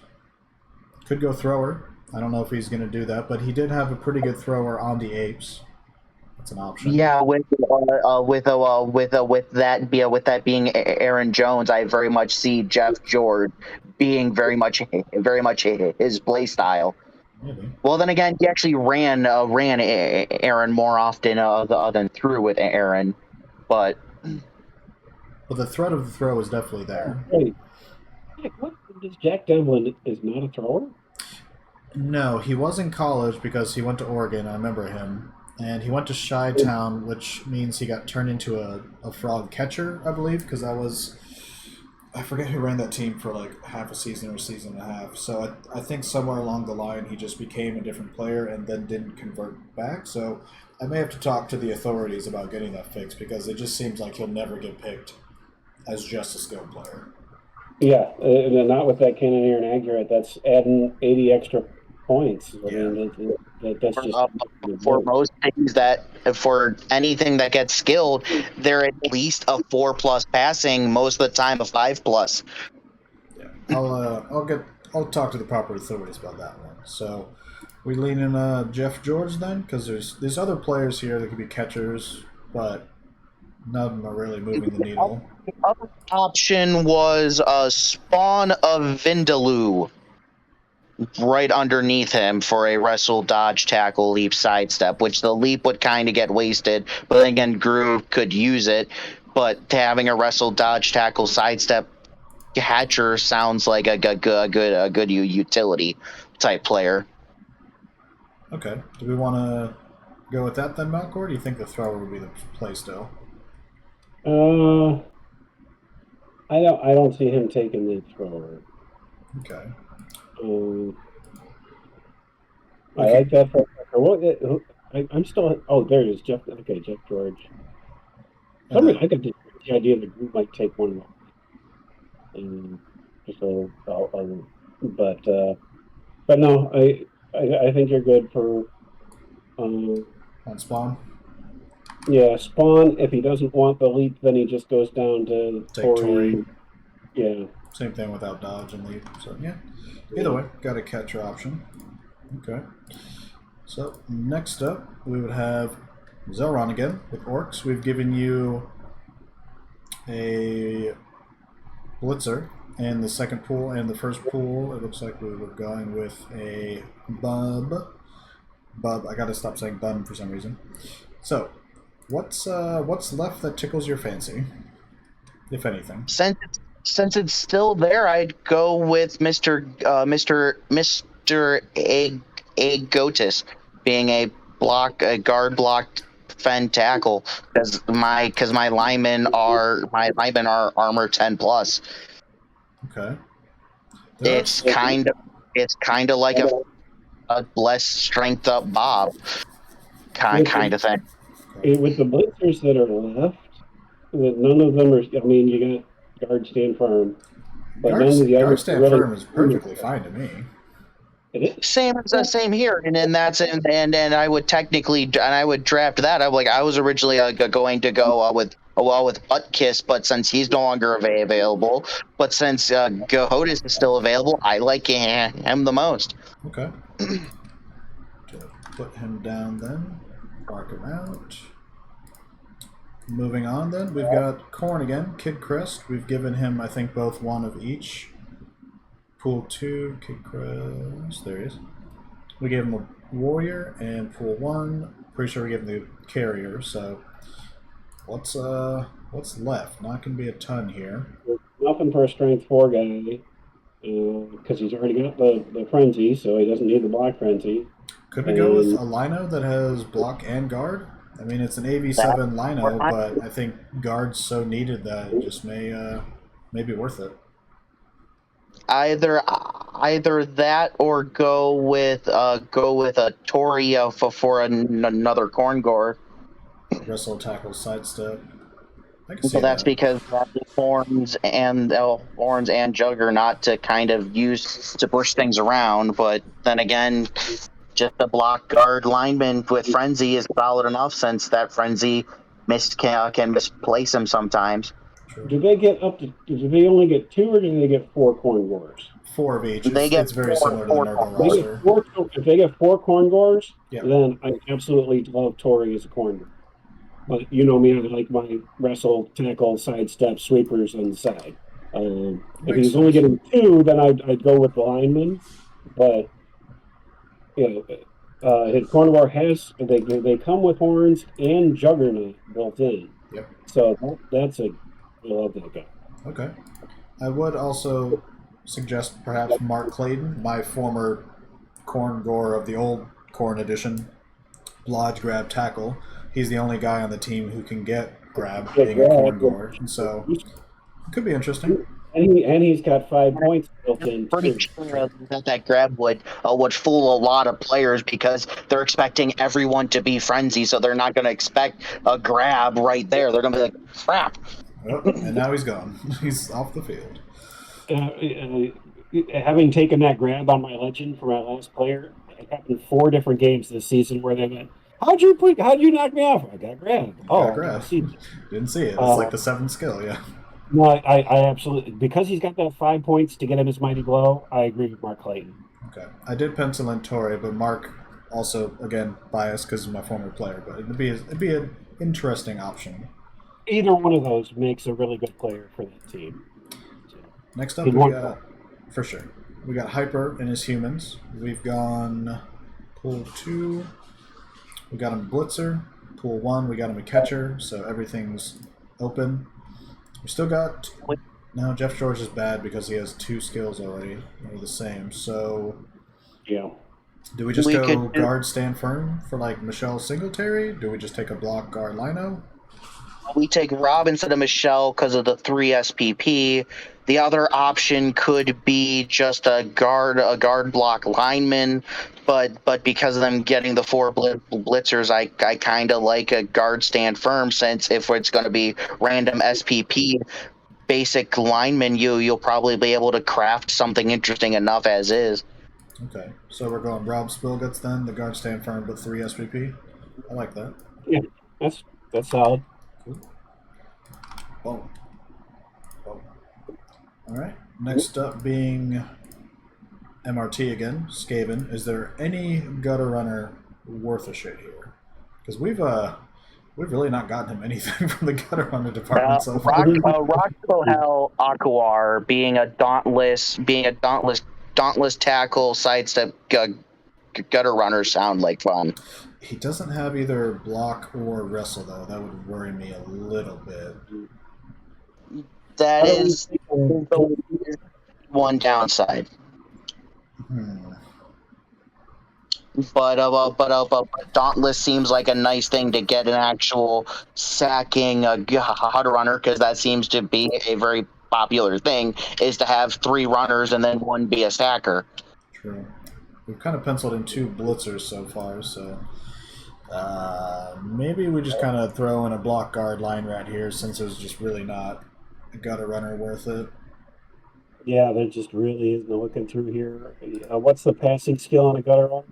Could go thrower. I don't know if he's going to do that, but he did have a pretty good thrower on the Apes. That's an option. Yeah, with that being Aaron Jones, I very much see Jeff George being very much his play style. Maybe. Well, then again, he actually ran Aaron more often than threw with Aaron, but the threat of the throw is definitely there. Wait, what? Jack Devlin is not a thrower? No, he was in college because he went to Oregon. I remember him. And he went to Chi-Town, which means he got turned into a frog catcher, I believe, because I forget who ran that team for like half a season or a season and a half. So I think somewhere along the line he just became a different player and then didn't convert back. So I may have to talk to the authorities about getting that fixed because it just seems like he'll never get picked as just a skill player. Yeah, and not with that cannoneer and accurate. That's adding 80 extra points. I mean, that's just for most things for anything that gets skilled, they're at least a 4+ passing, most of the time a 5+. Yeah, I'll talk to the proper authorities about that one. So we lean in Jeff George then, because there's other players here that could be catchers, but none of them are really moving the needle. The other option was Spawn of Vindaloo right underneath him for a wrestle, dodge, tackle, leap, sidestep, which the leap would kind of get wasted, but then again, Groove could use it. But having a wrestle, dodge, tackle, sidestep catcher sounds like a good utility type player. Okay. Do we want to go with that then, Malcor? Or do you think the thrower would be the play still? I don't see him taking the thrower. Okay. I like that for I'm still. Oh, there it is. Jeff. Okay, Jeff George. And then I got the idea that we might take one of them. So, but no, I think you're good for. Um, on spawn, yeah, Spawn. If he doesn't want the leap, then he just goes down to take Tori. Tori. Yeah. Same thing without dodge and leap. So yeah. Either Yeah. way, got a catcher option. Okay. So next up, we would have Zelron again with orcs. We've given you a blitzer in the second pool and the first pool. It looks like we were going with a bub. Bub. I gotta stop saying bun for some reason. So, what's left that tickles your fancy, if anything? Since it's still there, I'd go with Mister Agotis being a guard block fen tackle because my linemen are armor 10 plus. Okay. It's kind of like a less strength up Bob With kind of thing. with the blitzers that are left, that none of them are. I mean, you got guard stand firm, but none of the Guard others are stand really. firm is perfectly fine to me. It is. Same here, and then and I would draft that. I was originally going to go with Butt Kiss, but since he's no longer available, but since Gohodis is still available, I like him the most. Okay. To put him down then. Mark him out. Moving on then, we've got Corn again, Kid Crest. We've given him, I think, both one of each. Pool 2, Kid Crest. There he is. We gave him a Warrior, and Pool 1, pretty sure we gave him the Carrier, so what's left? Not going to be a ton here. Nothing for a strength 4 guy because he's already got the frenzy, so he doesn't need the block frenzy. Could we go with a Lino that has block and guard? I mean, it's an AV7 Lino, but I think guard's so needed that it just may be worth it. Either that or go with a Tori for another Corn Gore. Wrestle, tackle, sidestep. I can see So that's that. because Horns and Juggernaut to kind of use to push things around. But then again, just a block guard lineman with frenzy is solid enough since that frenzy can misplace him sometimes. True. Do they get up to? Do they only get 2 or do they get 4 corn gores? 4 of each. They get It's very four- similar to the four- Nurgle They get roster. 4, if they get 4 corn gores, Yeah. then I absolutely love Tori as a corn gore. But you know me, I like my wrestle, tackle, sidestep, sweepers on the side. If Makes he's only sense. getting 2, then I'd go with the lineman. But you know, his corn gore has they come with horns and juggernaut built in. Yep. So that's I love that guy. Okay. I would also suggest perhaps Mark Clayton, my former Corn Gore of the old Corn edition, Lodge grab tackle. He's the only guy on the team who can get grab being a Corn Gore, and so it could be interesting. And he's got 5 points built in. Pretty Too. sure that grab would fool a lot of players because they're expecting everyone to be frenzy, so they're not going to expect a grab right there. They're going to be like, crap. Oh, and now he's gone. He's off the field. Having taken that grab on my legend for my last player, it happened 4 different games this season where they went, How'd you knock me off? I got grabbed. Got grab. Didn't see it. It's like the 7th skill, yeah. No, I absolutely, because he's got that 5 points to get him his mighty blow. I agree with Mark Clayton. Okay, I did pencil in Tori, but Mark also again biased because he's my former player, but it'd be an interesting option. Either one of those makes a really good player for that team. So, Next up, we got for sure. We got Hyper and his humans. We've gone pool 2. We got him Blitzer. Pool 1, we got him a catcher, so everything's open. We still got... No, Jeff George is bad because he has 2 skills already. They're the same, so... Yeah. Do we just go guard stand firm for like Michelle Singletary? Do we just take a block guard Lino? We take Rob instead of Michelle because of the 3 SPP. The other option could be just a guard block lineman, but because of them getting the four blitzers, I kind of like a guard stand firm, since if it's going to be random SPP basic lineman, you'll probably be able to craft something interesting enough as is. Okay, so we're going Rob Spilguts then, the guard stand firm, but 3 SPP. I like that. Yeah, that's solid. Cool. Boom. Boom. All right. Next up being MRT again, Skaven. Is there any gutter runner worth a shit here? Because we've really not gotten him anything from the gutter runner department so far. Rock Hell Akuar being a dauntless tackle sidestep gutter runner sound like fun. He doesn't have either block or wrestle though. That would worry me a little bit. That is the one downside. But Dauntless seems like a nice thing to get an actual sacking gutter runner, because that seems to be a very popular thing, is to have 3 runners and then 1 be a sacker. True. We've kind of penciled in 2 blitzers so far, so maybe we just kind of throw in a block guard line right here, since there's just really not a gutter runner worth it. Yeah, there just really is no looking through here. What's the passing skill on a gutter runner?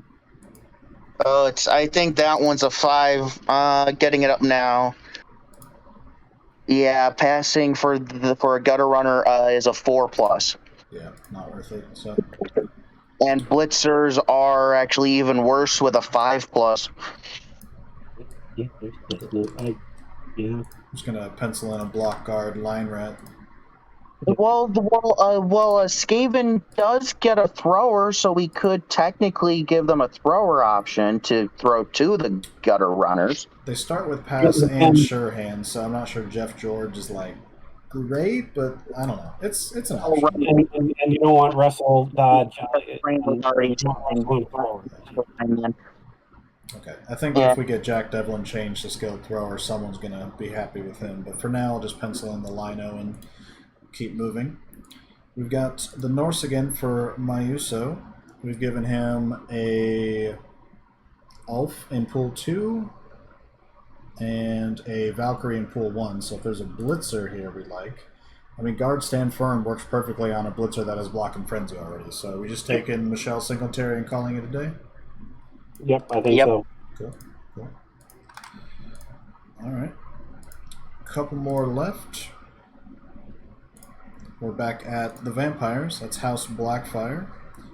I think that one's a 5. Getting it up now. Yeah, passing for a gutter runner is a 4+. Yeah, not worth it. So. And blitzers are actually even worse with a 5+. Yeah, yeah. I'm just gonna pencil in a block guard line rat. Well, Skaven does get a thrower, so we could technically give them a thrower option to throw to the gutter runners. They start with pass and sure hand, so I'm not sure Jeff George is like great, but I don't know. It's an option. And you don't want Russell Dodge. Okay, I think if we get Jack Devlin changed to skilled thrower, someone's gonna be happy with him. But for now, I'll just pencil in the Lino and keep moving. We've got the Norse again for Mayuso. We've given him a Ulf in pool 2 and a Valkyrie in pool 1. So if there's a blitzer here we like. I mean, guard stand firm works perfectly on a blitzer that is blocking frenzy already. So we just take in Michelle Singletary and calling it a day? Yep, I think so. Cool. All right. Couple more left. We're back at the vampires. That's House Blackfire.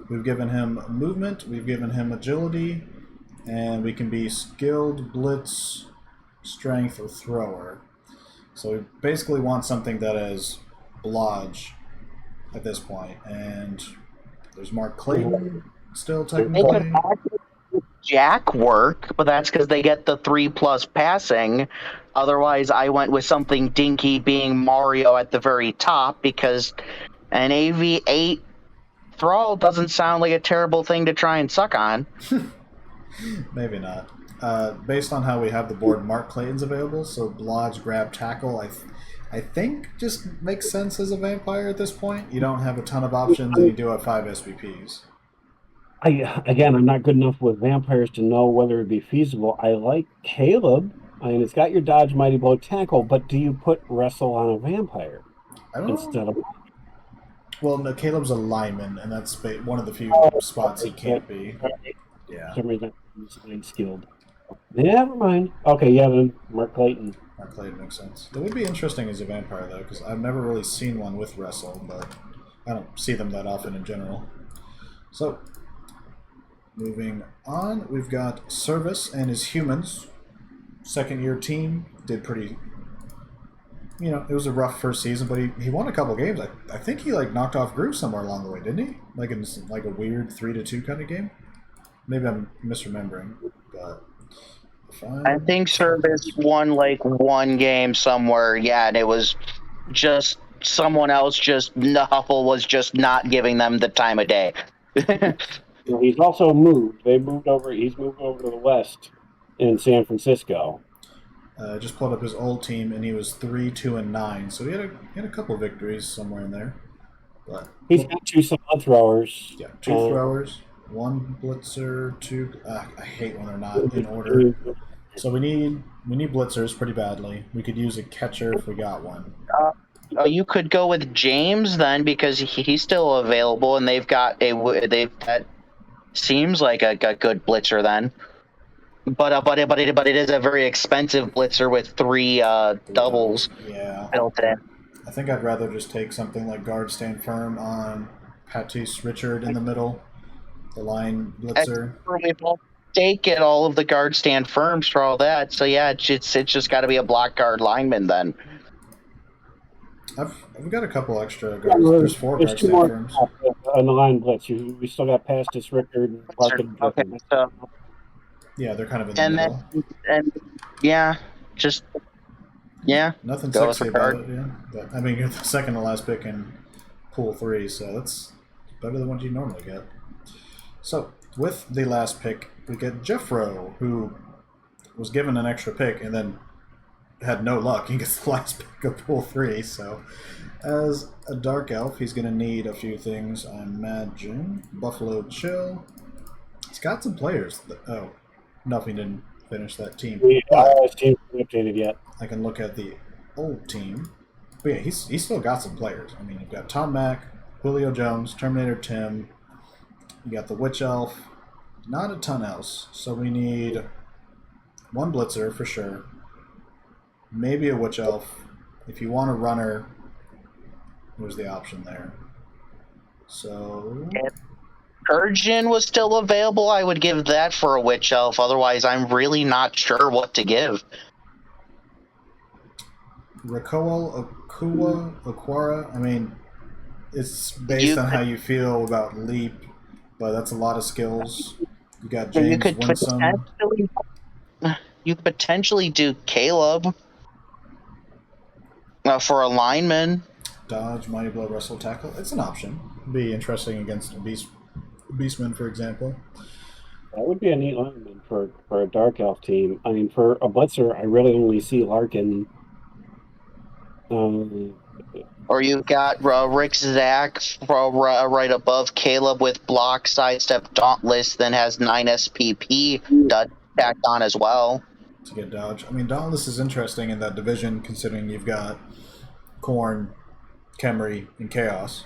We've given him movement, we've given him agility, and we can be skilled, blitz, strength, or thrower. So we basically want something that is blodge at this point. And there's Mark Clayton still technically. Jack work, but that's because they get the 3+ passing. Otherwise, I went with something dinky, being Mario at the very top, because an AV8 Thrall doesn't sound like a terrible thing to try and suck on. Maybe not. Based on how we have the board, Mark Clayton's available, so Blodge, Grab, Tackle, I think just makes sense as a vampire at this point. You don't have a ton of options, and you do have 5 SVPs. I'm not good enough with vampires to know whether it'd be feasible. I like Caleb. I mean, it's got your dodge, mighty blow, tackle, but do you put wrestle on a vampire instead of? Well, no, Caleb's a lineman, and that's one of the few spots he can't be. Yeah. For some reason, he's skilled. Never mind. Okay, yeah, then Mark Clayton. Mark Clayton makes sense. It would be interesting as a vampire, though, because I've never really seen one with wrestle, but I don't see them that often in general. So, moving on, we've got Service and his humans. Second-year team, did pretty... it was a rough first season, but he won a couple games. I think he knocked off Groove somewhere along the way, didn't he? Like in a weird 3-2 kind of game. Maybe I'm misremembering, but fine. I think Service won one game somewhere. Yeah, and it was just someone else. Just Huffle was just not giving them the time of day. He's also moved. He's moved over to the West in San Francisco. Just pulled up his old team, and he was 3-2-9. So he had a couple victories somewhere in there. But He's got two solid throwers. yeah, two throwers, one blitzer, two. I hate when they're not in order. So we need blitzers pretty badly. We could use a catcher if we got one. You could go with James then because he's still available, and they've got that seems like a good blitzer then. But it is a very expensive blitzer with three doubles Yeah. built in. I think I'd rather just take something like guard stand firm on Patrice Richard in the middle, the line blitzer. We've all taken all of the guard stand firms for all that, so yeah, it's just got to be a block guard lineman then. I've got a couple extra guards. There's four There's guard two stand more firms. on the line blitz. We still got Pastis, Rickard, Larkin. Okay, so Yeah, they're kind of in the and middle. then yeah, just yeah. Nothing Go sexy with the about guard. it, yeah. But I mean, you're the second to last pick in pool 3, so that's better than what you normally get. So with the last pick, we get Jeffro, who was given an extra pick and then had no luck. He gets the last pick of pool 3. So as a dark elf, he's going to need a few things, I imagine. Buffalo Chill. He's got some players. Oh, nothing didn't finish that team. His team's not updated yet. I can look at the old team. But yeah, he's still got some players. I mean, you've got Tom Mack, Julio Jones, Terminator Tim. You got the Witch Elf. Not a ton else. So we need one blitzer for sure. Maybe a Witch Elf. If you want a runner, there's the option there. So If Urgin was still available, I would give that for a Witch Elf. Otherwise, I'm really not sure what to give. Rakoa, Aquara. I mean, it's based on how you feel about Leap, but that's a lot of skills. You got James You could Winsome. potentially do Caleb for a lineman. Dodge, Mighty Blow, Wrestle, Tackle. It's an option. Be interesting against a Beastman, for example. That would be a neat lineman for a dark elf team. I mean, for a blitzer, I really only see Larkin. Or you've got Rick Zach right above Caleb with block, sidestep, dauntless, then has 9 SPP tacked on as well. To get Dodge. I mean, Dauntless is interesting in that division, considering you've got Korn, Kemry, and Chaos.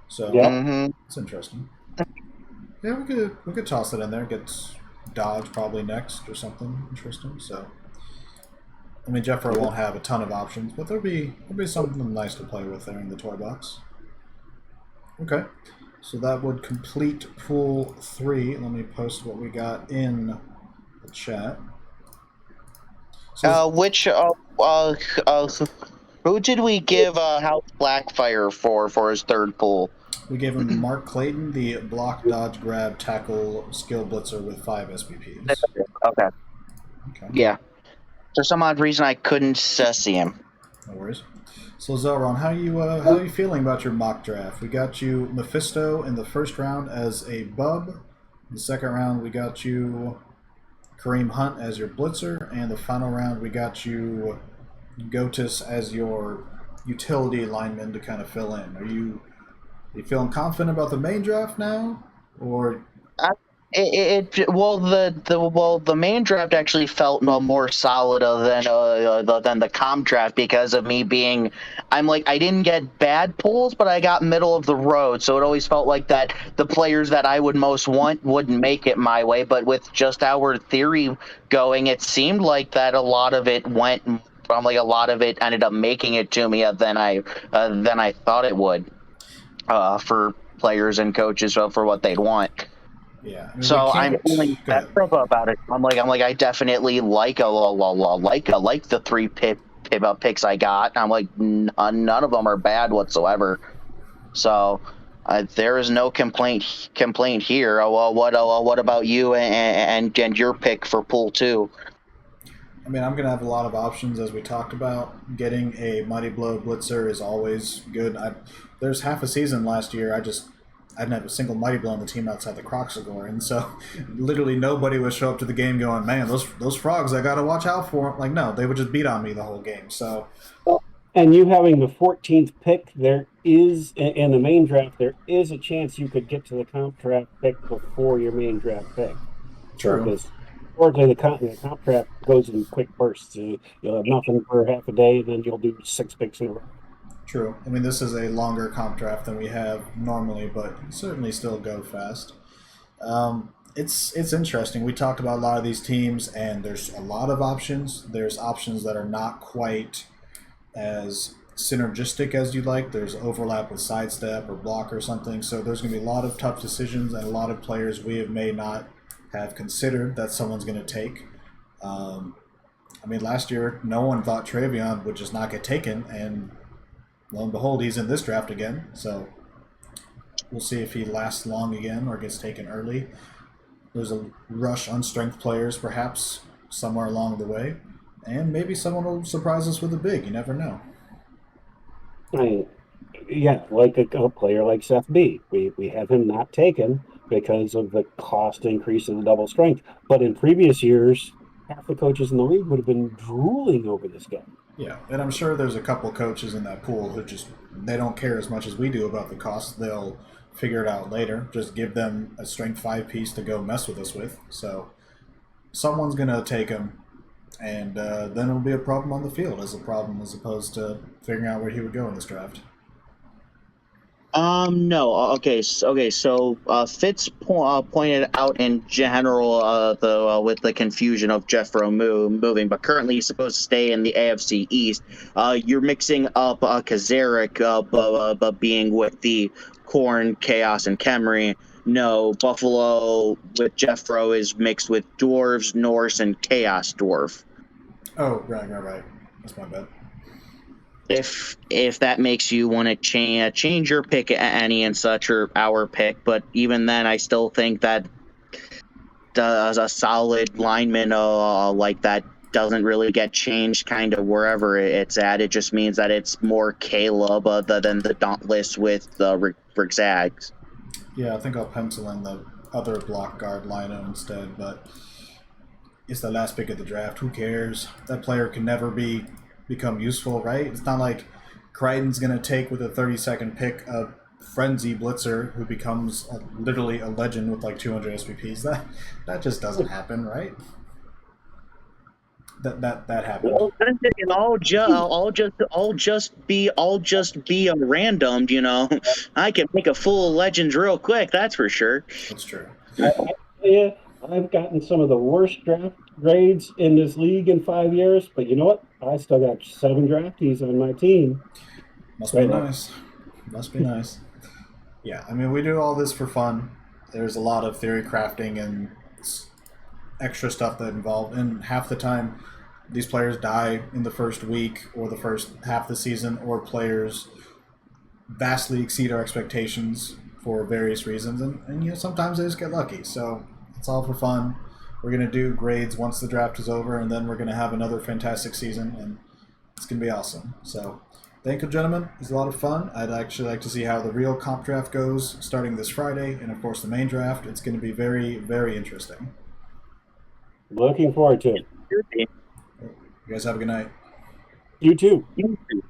So it's interesting. Yeah, we could toss it in there. Get Dodge probably next or something interesting. So, I mean, Jeffro won't have a ton of options, but there'll be something nice to play with there in the toy box. Okay, so that would complete pool 3. Let me post what we got in the chat. So who did we give House Blackfire for his third pool? we gave him Mark Clayton, the block, dodge, grab, tackle, skill blitzer with 5 SPPs. Okay. Okay. Yeah. For some odd reason, I couldn't see him. No worries. So Zelron, how are you feeling about your mock draft? We got you Mephisto in the first round as a bub. In the second round, we got you Kareem Hunt as your blitzer, and the final round, we got you Gotis as your utility lineman to kind of fill in. Are you feeling confident about the main draft now, or? The main draft actually felt more solid than the comp draft because of me being, I didn't get bad pulls, but I got middle of the road, so it always felt like that the players that I would most want wouldn't make it my way. But with just our theory going, it seemed like that a lot of it ended up making it to me than I thought it would for players and coaches for what they'd want. Yeah. I mean, so I'm feeling better about it. I definitely like the 3 picks I got. I'm like, none of them are bad whatsoever. So there is no complaint here. What about you and your pick for pool 2? I mean, I'm gonna have a lot of options as we talked about. Getting a Mighty Blow blitzer is always good. There's half a season last year. I didn't have a single Mighty Blow on the team outside the Croxagore, and so literally nobody would show up to the game going, "Man, those frogs, I gotta watch out for them." Like, no, they would just beat on me the whole game. So And you having the 14th pick, there is in the main draft, there is a chance you could get to the comp draft pick before your main draft pick. True. Because historically, the comp draft goes in quick bursts. You'll have nothing for half a day, and then you'll do 6 picks in a row. True. I mean, this is a longer comp draft than we have normally, but certainly still go fast. It's interesting. We talked about a lot of these teams, and there's a lot of options. There's options that are not quite as synergistic as you'd like. There's overlap with sidestep or block or something. So there's going to be a lot of tough decisions and a lot of players we may not have considered that someone's going to take. I mean, last year, no one thought Travion would just not get taken, and lo and behold, he's in this draft again. So we'll see if he lasts long again or gets taken early. There's a rush on strength players, perhaps, somewhere along the way. And maybe someone will surprise us with a big. You never know. I mean, yeah, like a player like Seth B. We have him not taken because of the cost increase of the double strength. But in previous years, half the coaches in the league would have been drooling over this guy. Yeah, and I'm sure there's a couple coaches in that pool who just they don't care as much as we do about the cost. They'll figure it out later. Just give them a strength 5 piece to go mess with us with. So someone's gonna take him, and then it'll be a problem on the field as a problem as opposed to figuring out where he would go in this draft. No. So Fitz pointed out in general with the confusion of Jeffro moving, but currently he's supposed to stay in the AFC East. You're mixing up Kazaric being with the Corn, Chaos, and Kemry. No, Buffalo with Jeffro is mixed with Dwarves, Norse, and Chaos Dwarf. Oh, right. That's my bad. If that makes you want to change your pick any and such, or our pick, but even then I still think that a solid lineman like that doesn't really get changed kind of wherever it's at. It just means that it's more Caleb than the Dauntless with Rick Zags. Yeah, I think I'll pencil in the other block guard lineup instead, but it's the last pick of the draft. Who cares? That player can never become useful, right? It's not like Crichton's going to take with a 32nd pick a frenzy blitzer who becomes literally a legend with like 200 SPPs. That just doesn't happen, right? That happened. Well, I'll just be a random, you know. I can make a full of legends real quick, that's for sure. That's true. Yeah, I've gotten some of the worst draft grades in this league in 5 years, but you know what? I still got 7 draftees on my team. Must be nice. Must be nice. Yeah, I mean, we do all this for fun. There's a lot of theory crafting and extra stuff that involved, and half the time these players die in the first week or the first half of the season, or players vastly exceed our expectations for various reasons, and you know, sometimes they just get lucky. So it's all for fun. We're going to do grades once the draft is over, and then we're going to have another fantastic season, and it's going to be awesome. So thank you, gentlemen. It was a lot of fun. I'd actually like to see how the real comp draft goes starting this Friday, and of course the main draft. It's going to be very, very interesting. Looking forward to it. You guys have a good night. You too. You too.